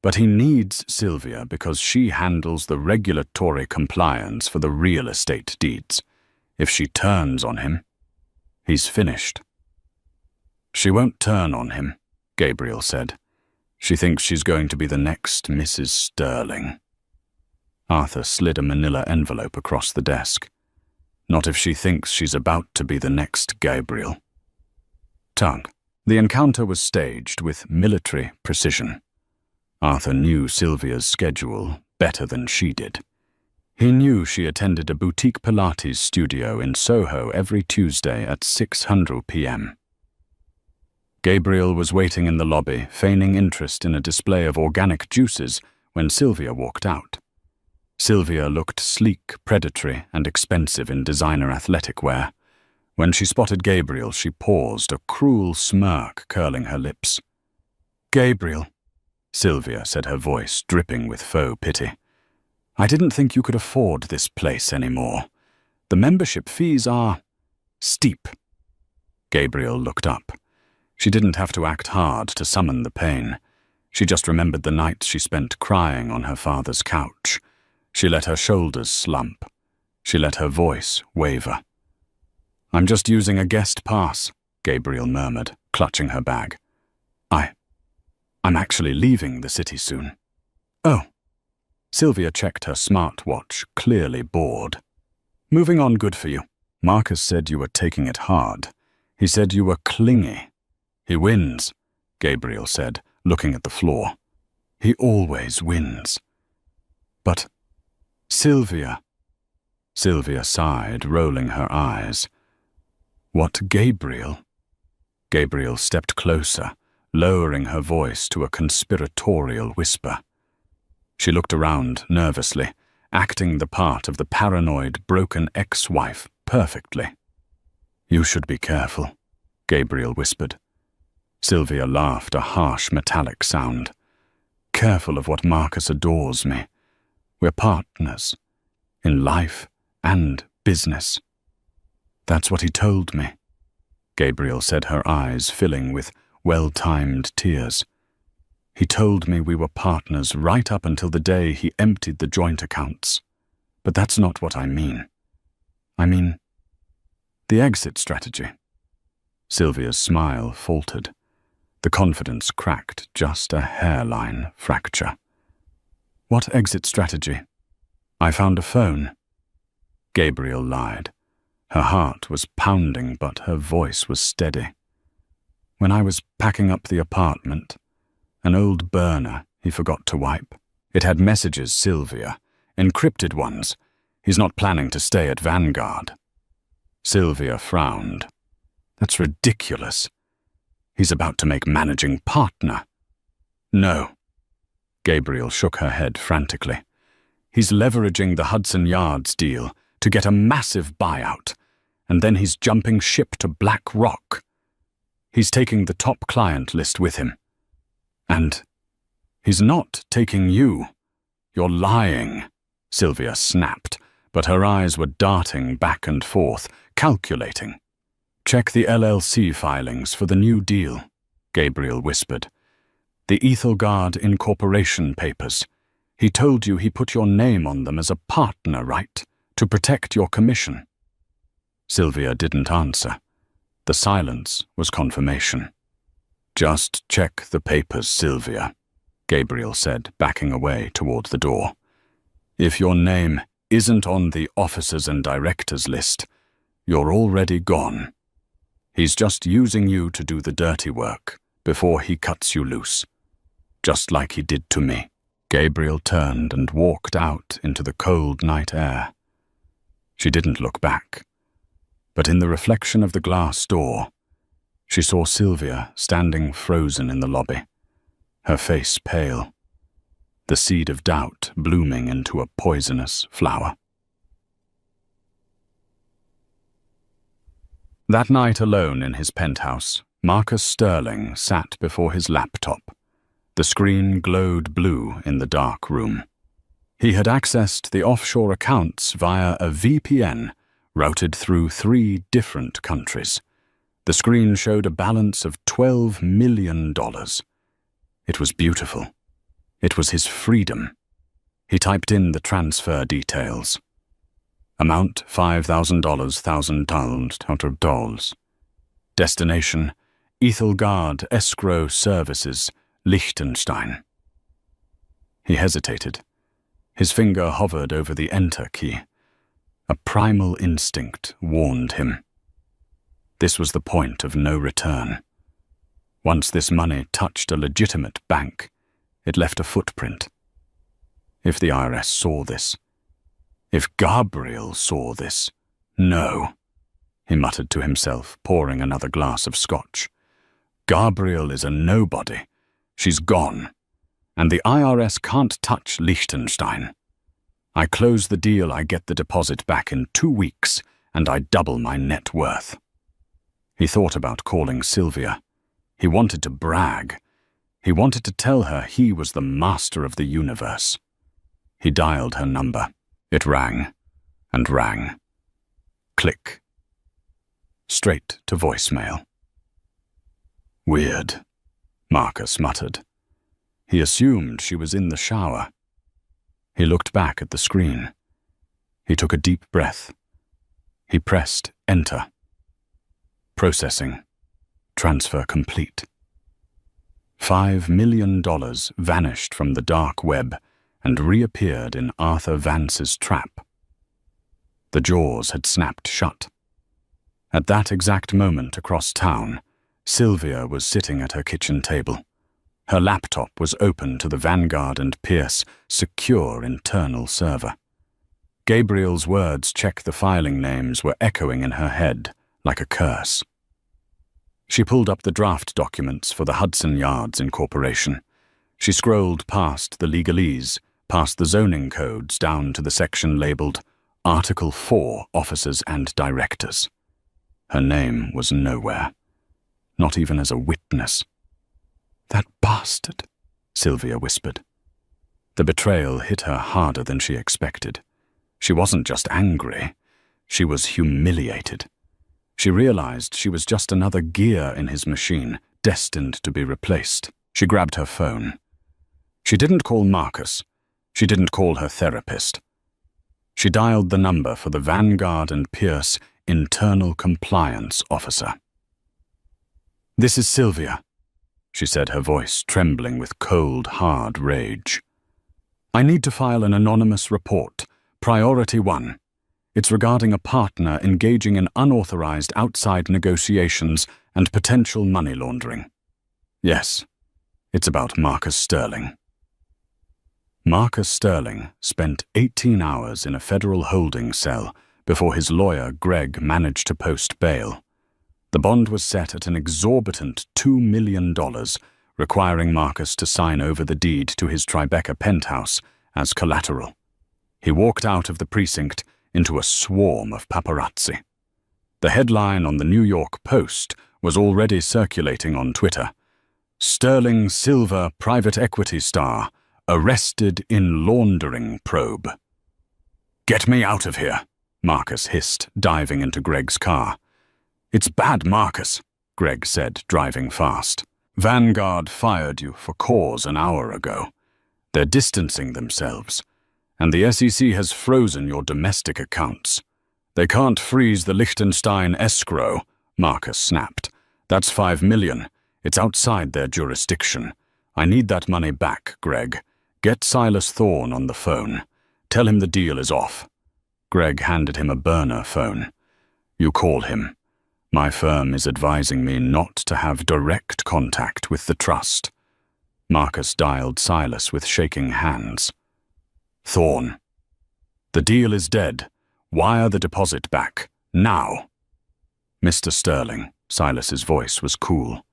Speaker 1: But he needs Sylvia because she handles the regulatory compliance for the real estate deeds. If she turns on him, he's finished. She won't turn on him, Gabriel said. She thinks she's going to be the next Mrs. Sterling. Arthur slid a manila envelope across the desk. Not if she thinks she's about to be the next Gabriel. Tug. The encounter was staged with military precision. Arthur knew Sylvia's schedule better than she did. He knew she attended a boutique Pilates studio in Soho every Tuesday at 6:00 p.m. Gabriel was waiting in the lobby, feigning interest in a display of organic juices when Sylvia walked out. Sylvia looked sleek, predatory, and expensive in designer athletic wear. When she spotted Gabriel, she paused, a cruel smirk curling her lips. Gabriel, Sylvia said, her voice dripping with faux pity. I didn't think you could afford this place anymore. The membership fees are steep. Gabriel looked up. She didn't have to act hard to summon the pain. She just remembered the nights she spent crying on her father's couch. She let her shoulders slump. She let her voice waver. I'm just using a guest pass, Gabriel murmured, clutching her bag. I'm actually leaving the city soon. Oh. Sylvia checked her smartwatch, clearly bored. Moving on, good for you. Marcus said you were taking it hard. He said you were clingy. He wins, Gabriel said, looking at the floor. He always wins. But Sylvia sighed, rolling her eyes. What, Gabriel? Gabriel stepped closer, lowering her voice to a conspiratorial whisper. She looked around nervously, acting the part of the paranoid, broken ex-wife perfectly. "You should be careful," Gabriel whispered. Sylvia laughed, a harsh metallic sound. "Careful of what Marcus adores me. We're partners, in life and business." "That's what he told me," Gabriel said, her eyes filling with well-timed tears. "He told me we were partners right up until the day he emptied the joint accounts. But that's not what I mean. I mean, the exit strategy." Sylvia's smile faltered. The confidence cracked, just a hairline fracture. "What exit strategy?" "I found a phone." Gabriel lied. Her heart was pounding, but her voice was steady. "When I was packing up the apartment, an old burner he forgot to wipe. It had messages, Sylvia, encrypted ones. He's not planning to stay at Vanguard." Sylvia frowned. "That's ridiculous. He's about to make managing partner." "No." Gabriel shook her head frantically. "He's leveraging the Hudson Yards deal to get a massive buyout, and then he's jumping ship to Black Rock. He's taking the top client list with him. And he's not taking you. You're lying," Sylvia snapped, but her eyes were darting back and forth, calculating. "Check the LLC filings for the new deal," Gabriel whispered. "The Ethelgard Incorporation papers. He told you he put your name on them as a partner, right? To protect your commission." Sylvia didn't answer. The silence was confirmation. "Just check the papers, Sylvia," Gabriel said, backing away toward the door. "If your name isn't on the officers and directors list, you're already gone. He's just using you to do the dirty work before he cuts you loose. Just like he did to me." Gabriel turned and walked out into the cold night air. She didn't look back, but in the reflection of the glass door, she saw Sylvia standing frozen in the lobby, her face pale, the seed of doubt blooming into a poisonous flower. That night, alone in his penthouse, Marcus Sterling sat before his laptop. The screen glowed blue in the dark room. He had accessed the offshore accounts via a VPN routed through 3 different countries. The screen showed a balance of $12 million. It was beautiful. It was his freedom. He typed in the transfer details. Amount $5,000, $1,000. Destination, Ethelgard Escrow Services, Liechtenstein. He hesitated. His finger hovered over the Enter key. A primal instinct warned him. This was the point of no return. Once this money touched a legitimate bank, it left a footprint. If the IRS saw this, if Gabriel saw this, no, he muttered to himself, pouring another glass of scotch. Gabriel is a nobody. She's gone. And the IRS can't touch Liechtenstein. I close the deal, I get the deposit back in 2 weeks, and I double my net worth. He thought about calling Sylvia. He wanted to brag. He wanted to tell her he was the master of the universe. He dialed her number. It rang and rang. Click. Straight to voicemail. Weird, Marcus muttered. He assumed she was in the shower. He looked back at the screen. He took a deep breath. He pressed Enter. Processing. Transfer complete. $5 million vanished from the dark web and reappeared in Arthur Vance's trap. The jaws had snapped shut. At that exact moment across town, Sylvia was sitting at her kitchen table. Her laptop was open to the Vanguard and Pierce secure internal server. Gabriel's words, check the filing names, were echoing in her head like a curse. She pulled up the draft documents for the Hudson Yards Incorporation. She scrolled past the legalese, past the zoning codes down to the section labelled Article 4 Officers and Directors. Her name was nowhere, not even as a witness. "That bastard," Sylvia whispered. The betrayal hit her harder than she expected. She wasn't just angry, she was humiliated. She realized she was just another gear in his machine, destined to be replaced. She grabbed her phone. She didn't call Marcus. She didn't call her therapist. She dialed the number for the Vanguard and Pierce Internal Compliance Officer. "This is Sylvia," she said, her voice trembling with cold, hard rage. "I need to file an anonymous report, Priority 1. It's regarding a partner engaging in unauthorized outside negotiations and potential money laundering. Yes, it's about Marcus Sterling." Marcus Sterling spent 18 hours in a federal holding cell before his lawyer, Greg, managed to post bail. The bond was set at an exorbitant $2 million, requiring Marcus to sign over the deed to his Tribeca penthouse as collateral. He walked out of the precinct into a swarm of paparazzi. The headline on the New York Post was already circulating on Twitter. "Sterling Silver private equity star arrested in laundering probe." "Get me out of here," Marcus hissed, diving into Greg's car. "It's bad, Marcus," Greg said, driving fast. "Vanguard fired you for cause an hour ago. They're distancing themselves, and the SEC has frozen your domestic accounts. They can't freeze the Liechtenstein escrow," Marcus snapped. "That's $5 million. It's outside their jurisdiction. I need that money back, Greg. Get Silas Thorne on the phone. Tell him the deal is off." Greg handed him a burner phone. "You call him. My firm is advising me not to have direct contact with the trust." Marcus dialed Silas with shaking hands. "Thorne, the deal is dead. Wire the deposit back, now." "Mr. Sterling," Silas's voice was cool.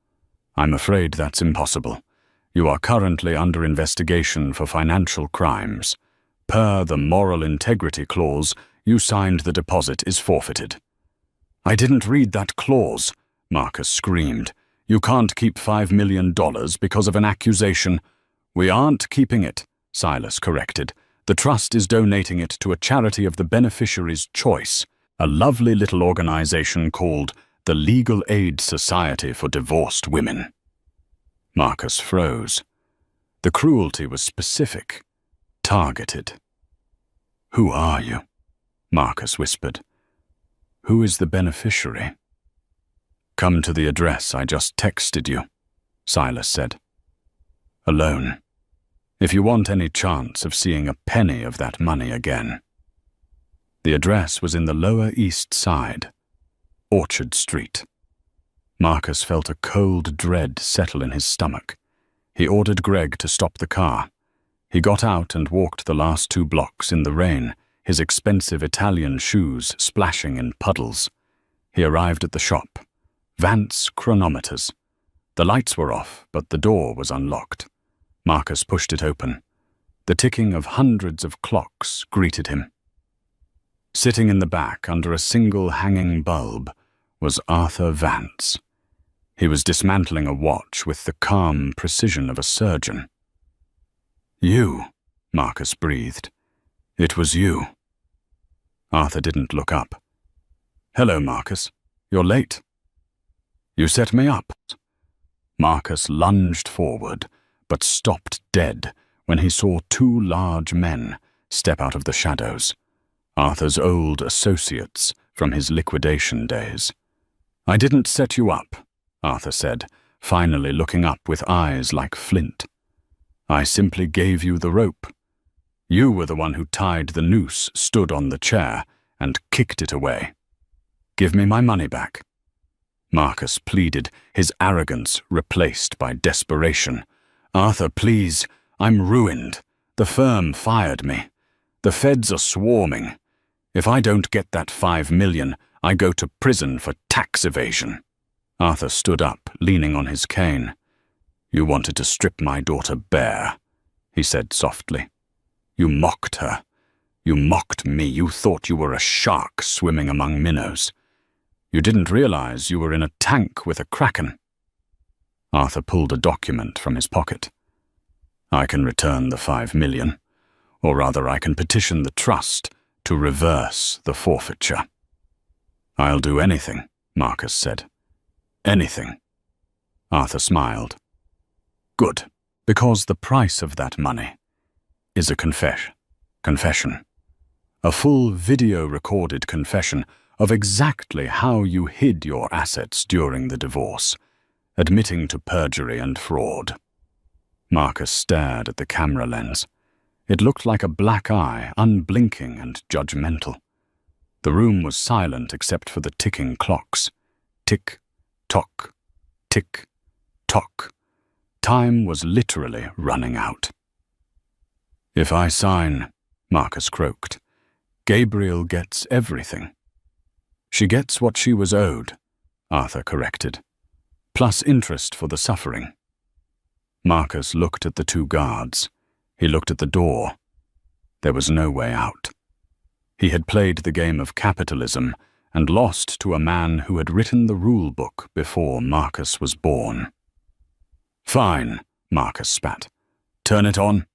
Speaker 1: "I'm afraid that's impossible. You are currently under investigation for financial crimes. Per the moral integrity clause, you signed the deposit is forfeited." "I didn't read that clause," Marcus screamed. "You can't keep $5 million because of an accusation." "We aren't keeping it," Silas corrected. "The trust is donating it to a charity of the beneficiary's choice, a lovely little organization called the Legal Aid Society for Divorced Women." Marcus froze. The cruelty was specific, targeted. "Who are you?" Marcus whispered. "Who is the beneficiary?" "Come to the address I just texted you," Silas said. "Alone. If you want any chance of seeing a penny of that money again." The address was in the Lower East Side, Orchard Street. Marcus felt a cold dread settle in his stomach. He ordered Greg to stop the car. He got out and walked the last 2 blocks in the rain, his expensive Italian shoes splashing in puddles. He arrived at the shop. Vance Chronometers. The lights were off, but the door was unlocked. Marcus pushed it open. The ticking of hundreds of clocks greeted him. Sitting in the back under a single hanging bulb was Arthur Vance. He was dismantling a watch with the calm precision of a surgeon. "You," Marcus breathed. "It was you." Arthur didn't look up. "Hello, Marcus. You're late." "You set me up." Marcus lunged forward, but stopped dead when he saw 2 large men step out of the shadows, Arthur's old associates from his liquidation days. "I didn't set you up," Arthur said, finally looking up with eyes like flint. "I simply gave you the rope. You were the one who tied the noose, stood on the chair, and kicked it away. Give me my money back." Marcus pleaded, his arrogance replaced by desperation. "Arthur, please, I'm ruined. The firm fired me. The feds are swarming. If I don't get that $5 million, I go to prison for tax evasion." Arthur stood up, leaning on his cane. "You wanted to strip my daughter bare," he said softly. You mocked her. You mocked me. You thought you were a shark swimming among minnows. You didn't realize you were in a tank with a kraken." Arthur pulled a document from his pocket. "I can return the $5 million, or rather I can petition the trust to reverse the forfeiture." "I'll do anything," Marcus said. "Anything." Arthur smiled. "Good, because the price of that money is a confession. A full video-recorded confession of exactly how you hid your assets during the divorce, admitting to perjury and fraud." Marcus stared at the camera lens. It looked like a black eye, unblinking and judgmental. The room was silent except for the ticking clocks. Tick, tock, tick, tock. Time was literally running out. "If I sign," Marcus croaked, "Gabriel gets everything." "She gets what she was owed," Arthur corrected, "plus interest for the suffering." Marcus looked at the two guards. He looked at the door. There was no way out. He had played the game of capitalism and lost to a man who had written the rule book before Marcus was born. "Fine," Marcus spat. "Turn it on."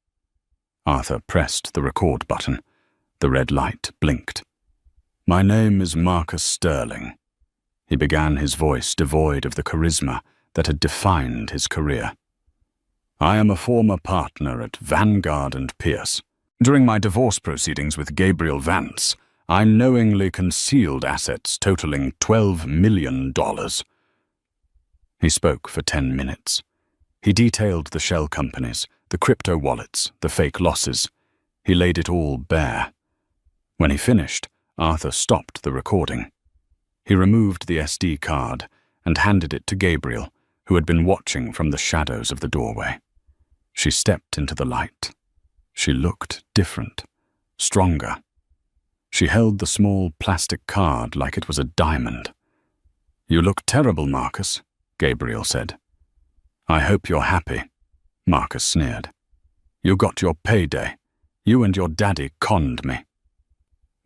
Speaker 1: Arthur pressed the record button. The red light blinked. "My name is Marcus Sterling." He began, his voice devoid of the charisma that had defined his career. "I am a former partner at Vanguard and Pierce. During my divorce proceedings with Gabriel Vance, I knowingly concealed assets totaling $12 million. He spoke for 10 minutes. He detailed the shell companies, the crypto wallets, the fake losses. He laid it all bare. When he finished, Arthur stopped the recording. He removed the SD card and handed it to Gabriel, who had been watching from the shadows of the doorway. She stepped into the light. She looked different, stronger. She held the small plastic card like it was a diamond. "You look terrible, Marcus," Gabriel said. "I hope you're happy," Marcus sneered. "You got your payday. You and your daddy conned me."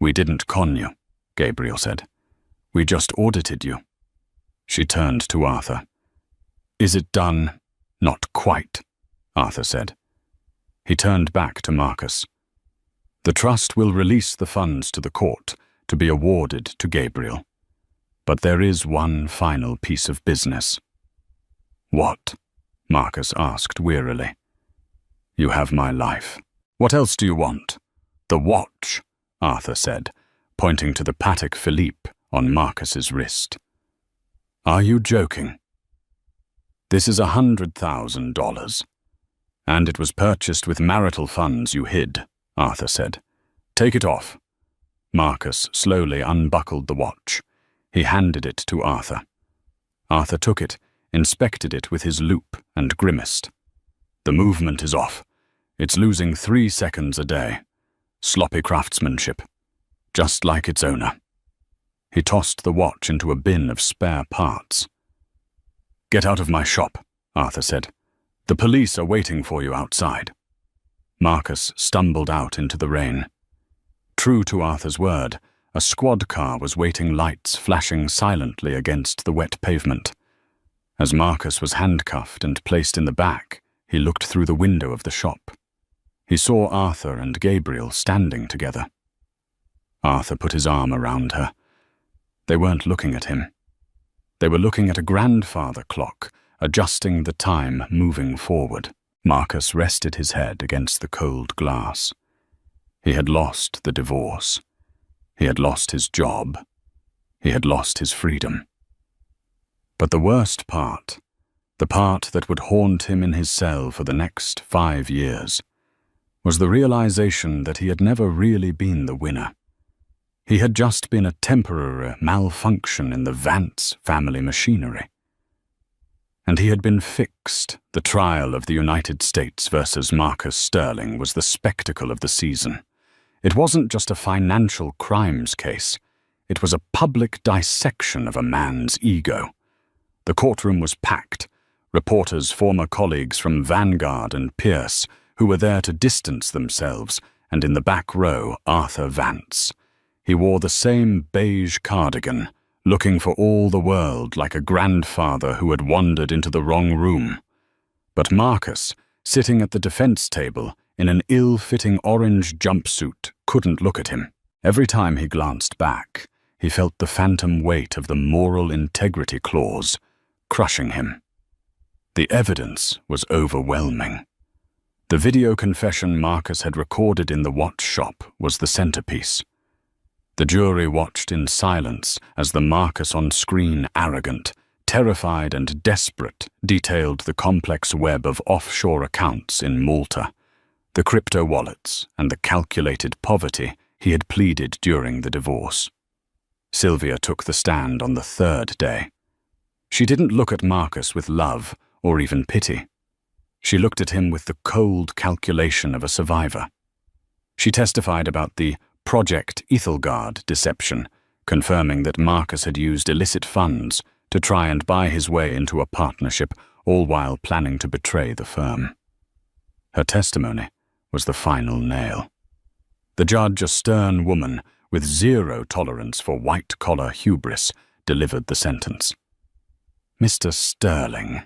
Speaker 1: "We didn't con you," Gabriel said. "We just audited you." She turned to Arthur. "Is it done?" "Not quite," Arthur said. He turned back to Marcus. "The trust will release the funds to the court to be awarded to Gabriel. But there is one final piece of business." "What?" Marcus asked wearily. "You have my life. What else do you want?" "The watch," Arthur said, pointing to the Patek Philippe on Marcus's wrist. "Are you joking?" "This is $100,000. And it was purchased with marital funds you hid," Arthur said. "Take it off." Marcus slowly unbuckled the watch. He handed it to Arthur. Arthur took it, inspected it with his loupe, and grimaced. "The movement is off. It's losing 3 seconds a day. Sloppy craftsmanship. Just like its owner." He tossed the watch into a bin of spare parts. "Get out of my shop," Arthur said. "The police are waiting for you outside." Marcus stumbled out into the rain. True to Arthur's word, a squad car was waiting, lights flashing silently against the wet pavement. As Marcus was handcuffed and placed in the back, he looked through the window of the shop. He saw Arthur and Gabriel standing together. Arthur put his arm around her. They weren't looking at him. They were looking at a grandfather clock, adjusting the time moving forward. Marcus rested his head against the cold glass. He had lost the divorce. He had lost his job. He had lost his freedom. But the worst part, the part that would haunt him in his cell for the next 5 years, was the realization that he had never really been the winner. He had just been a temporary malfunction in the Vance family machinery. And he had been fixed. The trial of the United States versus Marcus Sterling was the spectacle of the season. It wasn't just a financial crimes case. It was a public dissection of a man's ego. The courtroom was packed. Reporters, former colleagues from Vanguard and Pierce, who were there to distance themselves, and in the back row, Arthur Vance. He wore the same beige cardigan, looking for all the world like a grandfather who had wandered into the wrong room. But Marcus, sitting at the defense table in an ill-fitting orange jumpsuit, couldn't look at him. Every time he glanced back, he felt the phantom weight of the moral integrity clause crushing him. The evidence was overwhelming. The video confession Marcus had recorded in the watch shop was the centerpiece. The jury watched in silence as the Marcus on screen, arrogant, terrified and desperate, detailed the complex web of offshore accounts in Malta, the crypto wallets and the calculated poverty he had pleaded during the divorce. Sylvia took the stand on the third day. She didn't look at Marcus with love or even pity. She looked at him with the cold calculation of a survivor. She testified about the Project Ethelgard deception, confirming that Marcus had used illicit funds to try and buy his way into a partnership, all while planning to betray the firm. Her testimony was the final nail. The judge, a stern woman with zero tolerance for white-collar hubris, delivered the sentence. "Mr. Sterling,"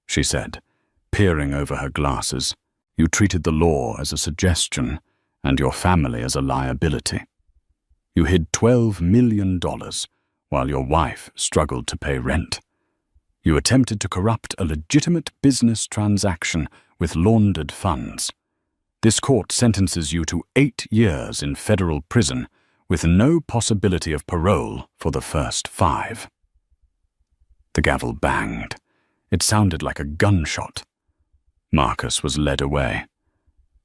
Speaker 1: she said, peering over her glasses, "you treated the law as a suggestion and your family as a liability. You hid $12 million while your wife struggled to pay rent. You attempted to corrupt a legitimate business transaction with laundered funds. This court sentences you to 8 years in federal prison with no possibility of parole for the first 5. The gavel banged. It sounded like a gunshot. Marcus was led away.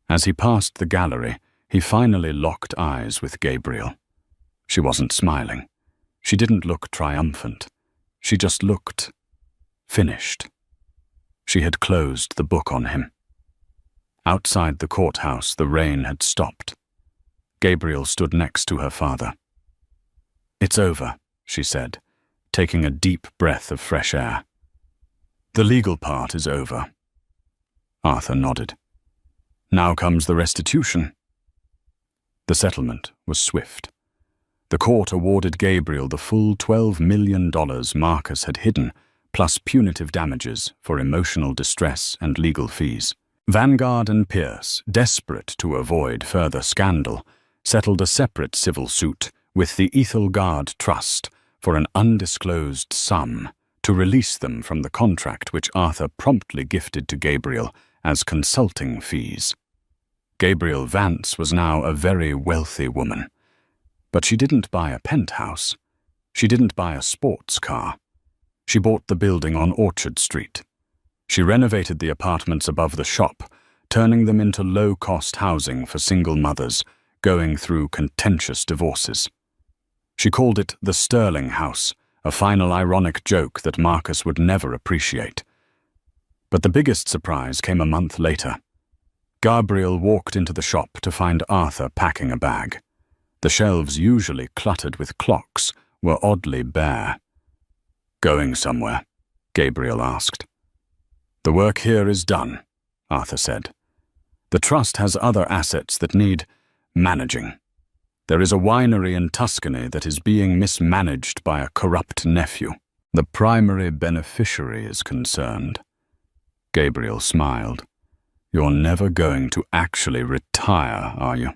Speaker 1: As he passed the gallery, he finally locked eyes with Gabriel. She wasn't smiling. She didn't look triumphant. She just looked finished. She had closed the book on him. Outside the courthouse, the rain had stopped. Gabriel stood next to her father. "It's over," she said, taking a deep breath of fresh air. "The legal part is over." Arthur nodded. "Now comes the restitution." The settlement was swift. The court awarded Gabriel the full $12 million Marcus had hidden, plus punitive damages for emotional distress and legal fees. Vanguard and Pierce, desperate to avoid further scandal, settled a separate civil suit with the Ethelgard Trust for an undisclosed sum to release them from the contract which Arthur promptly gifted to Gabriel as consulting fees. Gabriel Vance was now a very wealthy woman. But she didn't buy a penthouse. She didn't buy a sports car. She bought the building on Orchard Street. She renovated the apartments above the shop, turning them into low-cost housing for single mothers going through contentious divorces. She called it the Sterling House, a final ironic joke that Marcus would never appreciate. But the biggest surprise came a month later. Gabriel walked into the shop to find Arthur packing a bag. The shelves, usually cluttered with clocks, were oddly bare. "Going somewhere?" Gabriel asked. "The work here is done," Arthur said. "The trust has other assets that need managing. There is a winery in Tuscany that is being mismanaged by a corrupt nephew. The primary beneficiary is concerned." Gabriel smiled. "You're never going to actually retire, are you?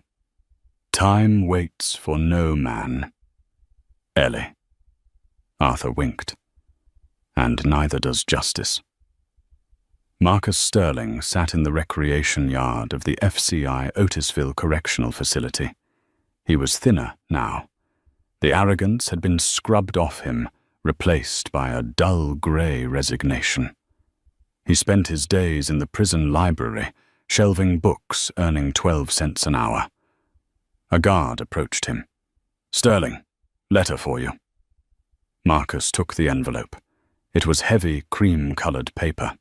Speaker 1: Time waits for no man." "Ellie." Arthur winked. "And neither does justice." Marcus Sterling sat in the recreation yard of the FCI Otisville Correctional Facility. He was thinner now. The arrogance had been scrubbed off him, replaced by a dull grey resignation. He spent his days in the prison library, shelving books, earning 12 cents an hour. A guard approached him. "Sterling, letter for you." Marcus took the envelope. It was heavy, cream-colored paper.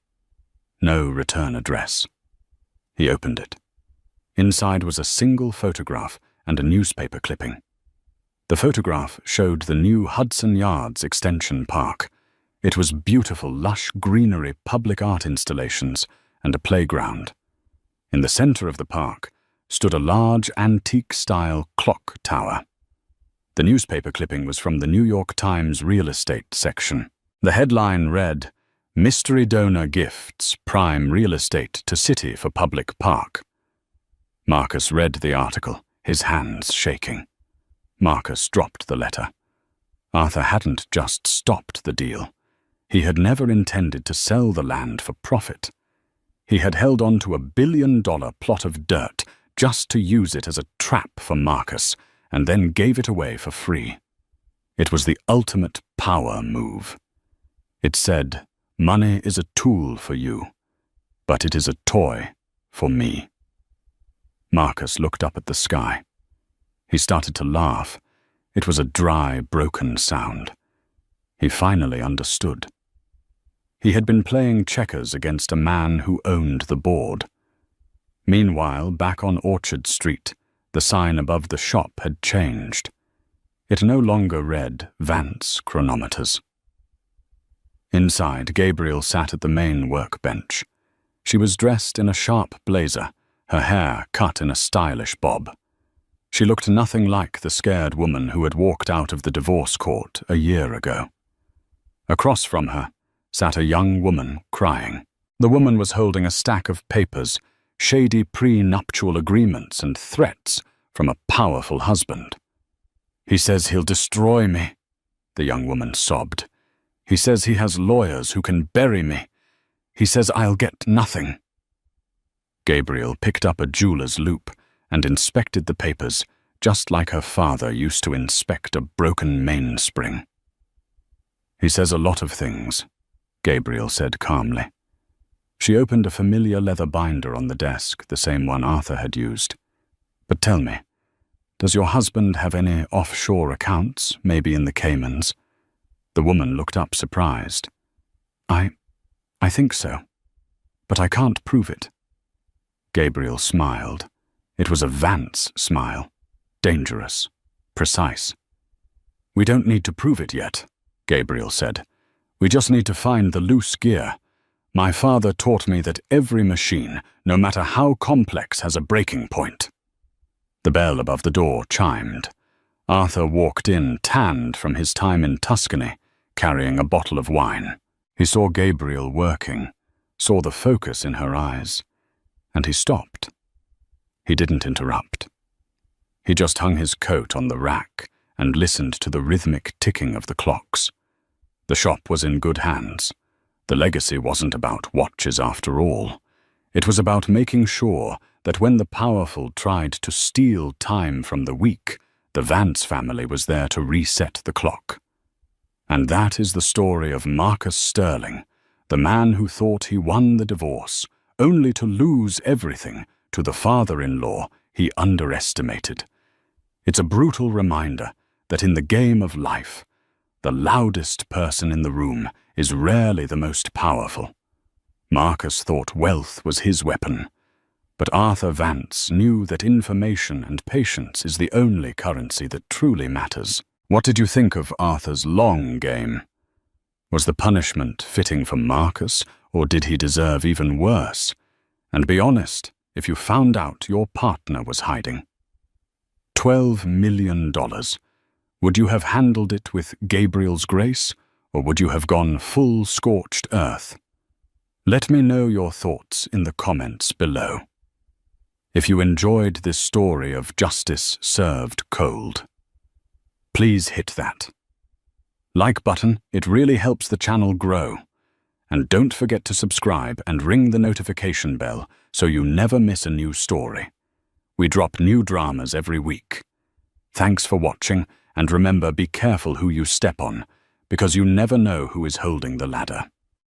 Speaker 1: No return address. He opened it. Inside was a single photograph and a newspaper clipping. The photograph showed the new Hudson Yards Extension Park. It was beautiful, lush greenery, public art installations, and a playground. In the center of the park, stood a large antique-style clock tower. The newspaper clipping was from the New York Times real estate section. The headline read, "Mystery Donor Gifts Prime Real Estate to City for Public Park." Marcus read the article, his hands shaking. Marcus dropped the letter. Arthur hadn't just stopped the deal. He had never intended to sell the land for profit. He had held on to $1 billion plot of dirt just to use it as a trap for Marcus, and then gave it away for free. It was the ultimate power move. It said, "Money is a tool for you, but it is a toy for me." Marcus looked up at the sky. He started to laugh. It was a dry, broken sound. He finally understood. He had been playing checkers against a man who owned the board. Meanwhile, back on Orchard Street, the sign above the shop had changed. It no longer read Vance Chronometers. Inside, Gabriel sat at the main workbench. She was dressed in a sharp blazer, her hair cut in a stylish bob. She looked nothing like the scared woman who had walked out of the divorce court a year ago. Across from her sat a young woman crying. The woman was holding a stack of papers, shady pre-nuptial agreements and threats from a powerful husband. "He says he'll destroy me," the young woman sobbed. "He says he has lawyers who can bury me. He says I'll get nothing." Gabriel picked up a jeweler's loupe and inspected the papers just like her father used to inspect a broken mainspring. "He says a lot of things," Gabriel said calmly. She opened a familiar leather binder on the desk, the same one Arthur had used. "But tell me, does your husband have any offshore accounts, maybe in the Caymans?" The woman looked up surprised. I think so, but I can't prove it." Gabriel smiled. It was a Vance smile. Dangerous. Precise. "We don't need to prove it yet," Gabriel said. "We just need to find the loose gear. My father taught me that every machine, no matter how complex, has a breaking point." The bell above the door chimed. Arthur walked in, tanned from his time in Tuscany, carrying a bottle of wine. He saw Gabriel working, saw the focus in her eyes, and he stopped. He didn't interrupt. He just hung his coat on the rack and listened to the rhythmic ticking of the clocks. The shop was in good hands. The legacy wasn't about watches after all. It was about making sure that when the powerful tried to steal time from the weak, the Vance family was there to reset the clock. And that is the story of Marcus Sterling, the man who thought he won the divorce, only to lose everything to the father-in-law he underestimated. It's a brutal reminder that in the game of life, the loudest person in the room is rarely the most powerful. Marcus thought wealth was his weapon, but Arthur Vance knew that information and patience is the only currency that truly matters. What did you think of Arthur's long game? Was the punishment fitting for Marcus, or did he deserve even worse? And be honest, if you found out your partner was hiding. $12 million. Would you have handled it with Gabriel's grace, or would you have gone full scorched earth? Let me know your thoughts in the comments below. If you enjoyed this story of justice served cold, please hit that like button. It really helps the channel grow. And don't forget to subscribe and ring the notification bell so you never miss a new story. We drop new dramas every week. Thanks for watching, and remember, be careful who you step on, because you never know who is holding the ladder.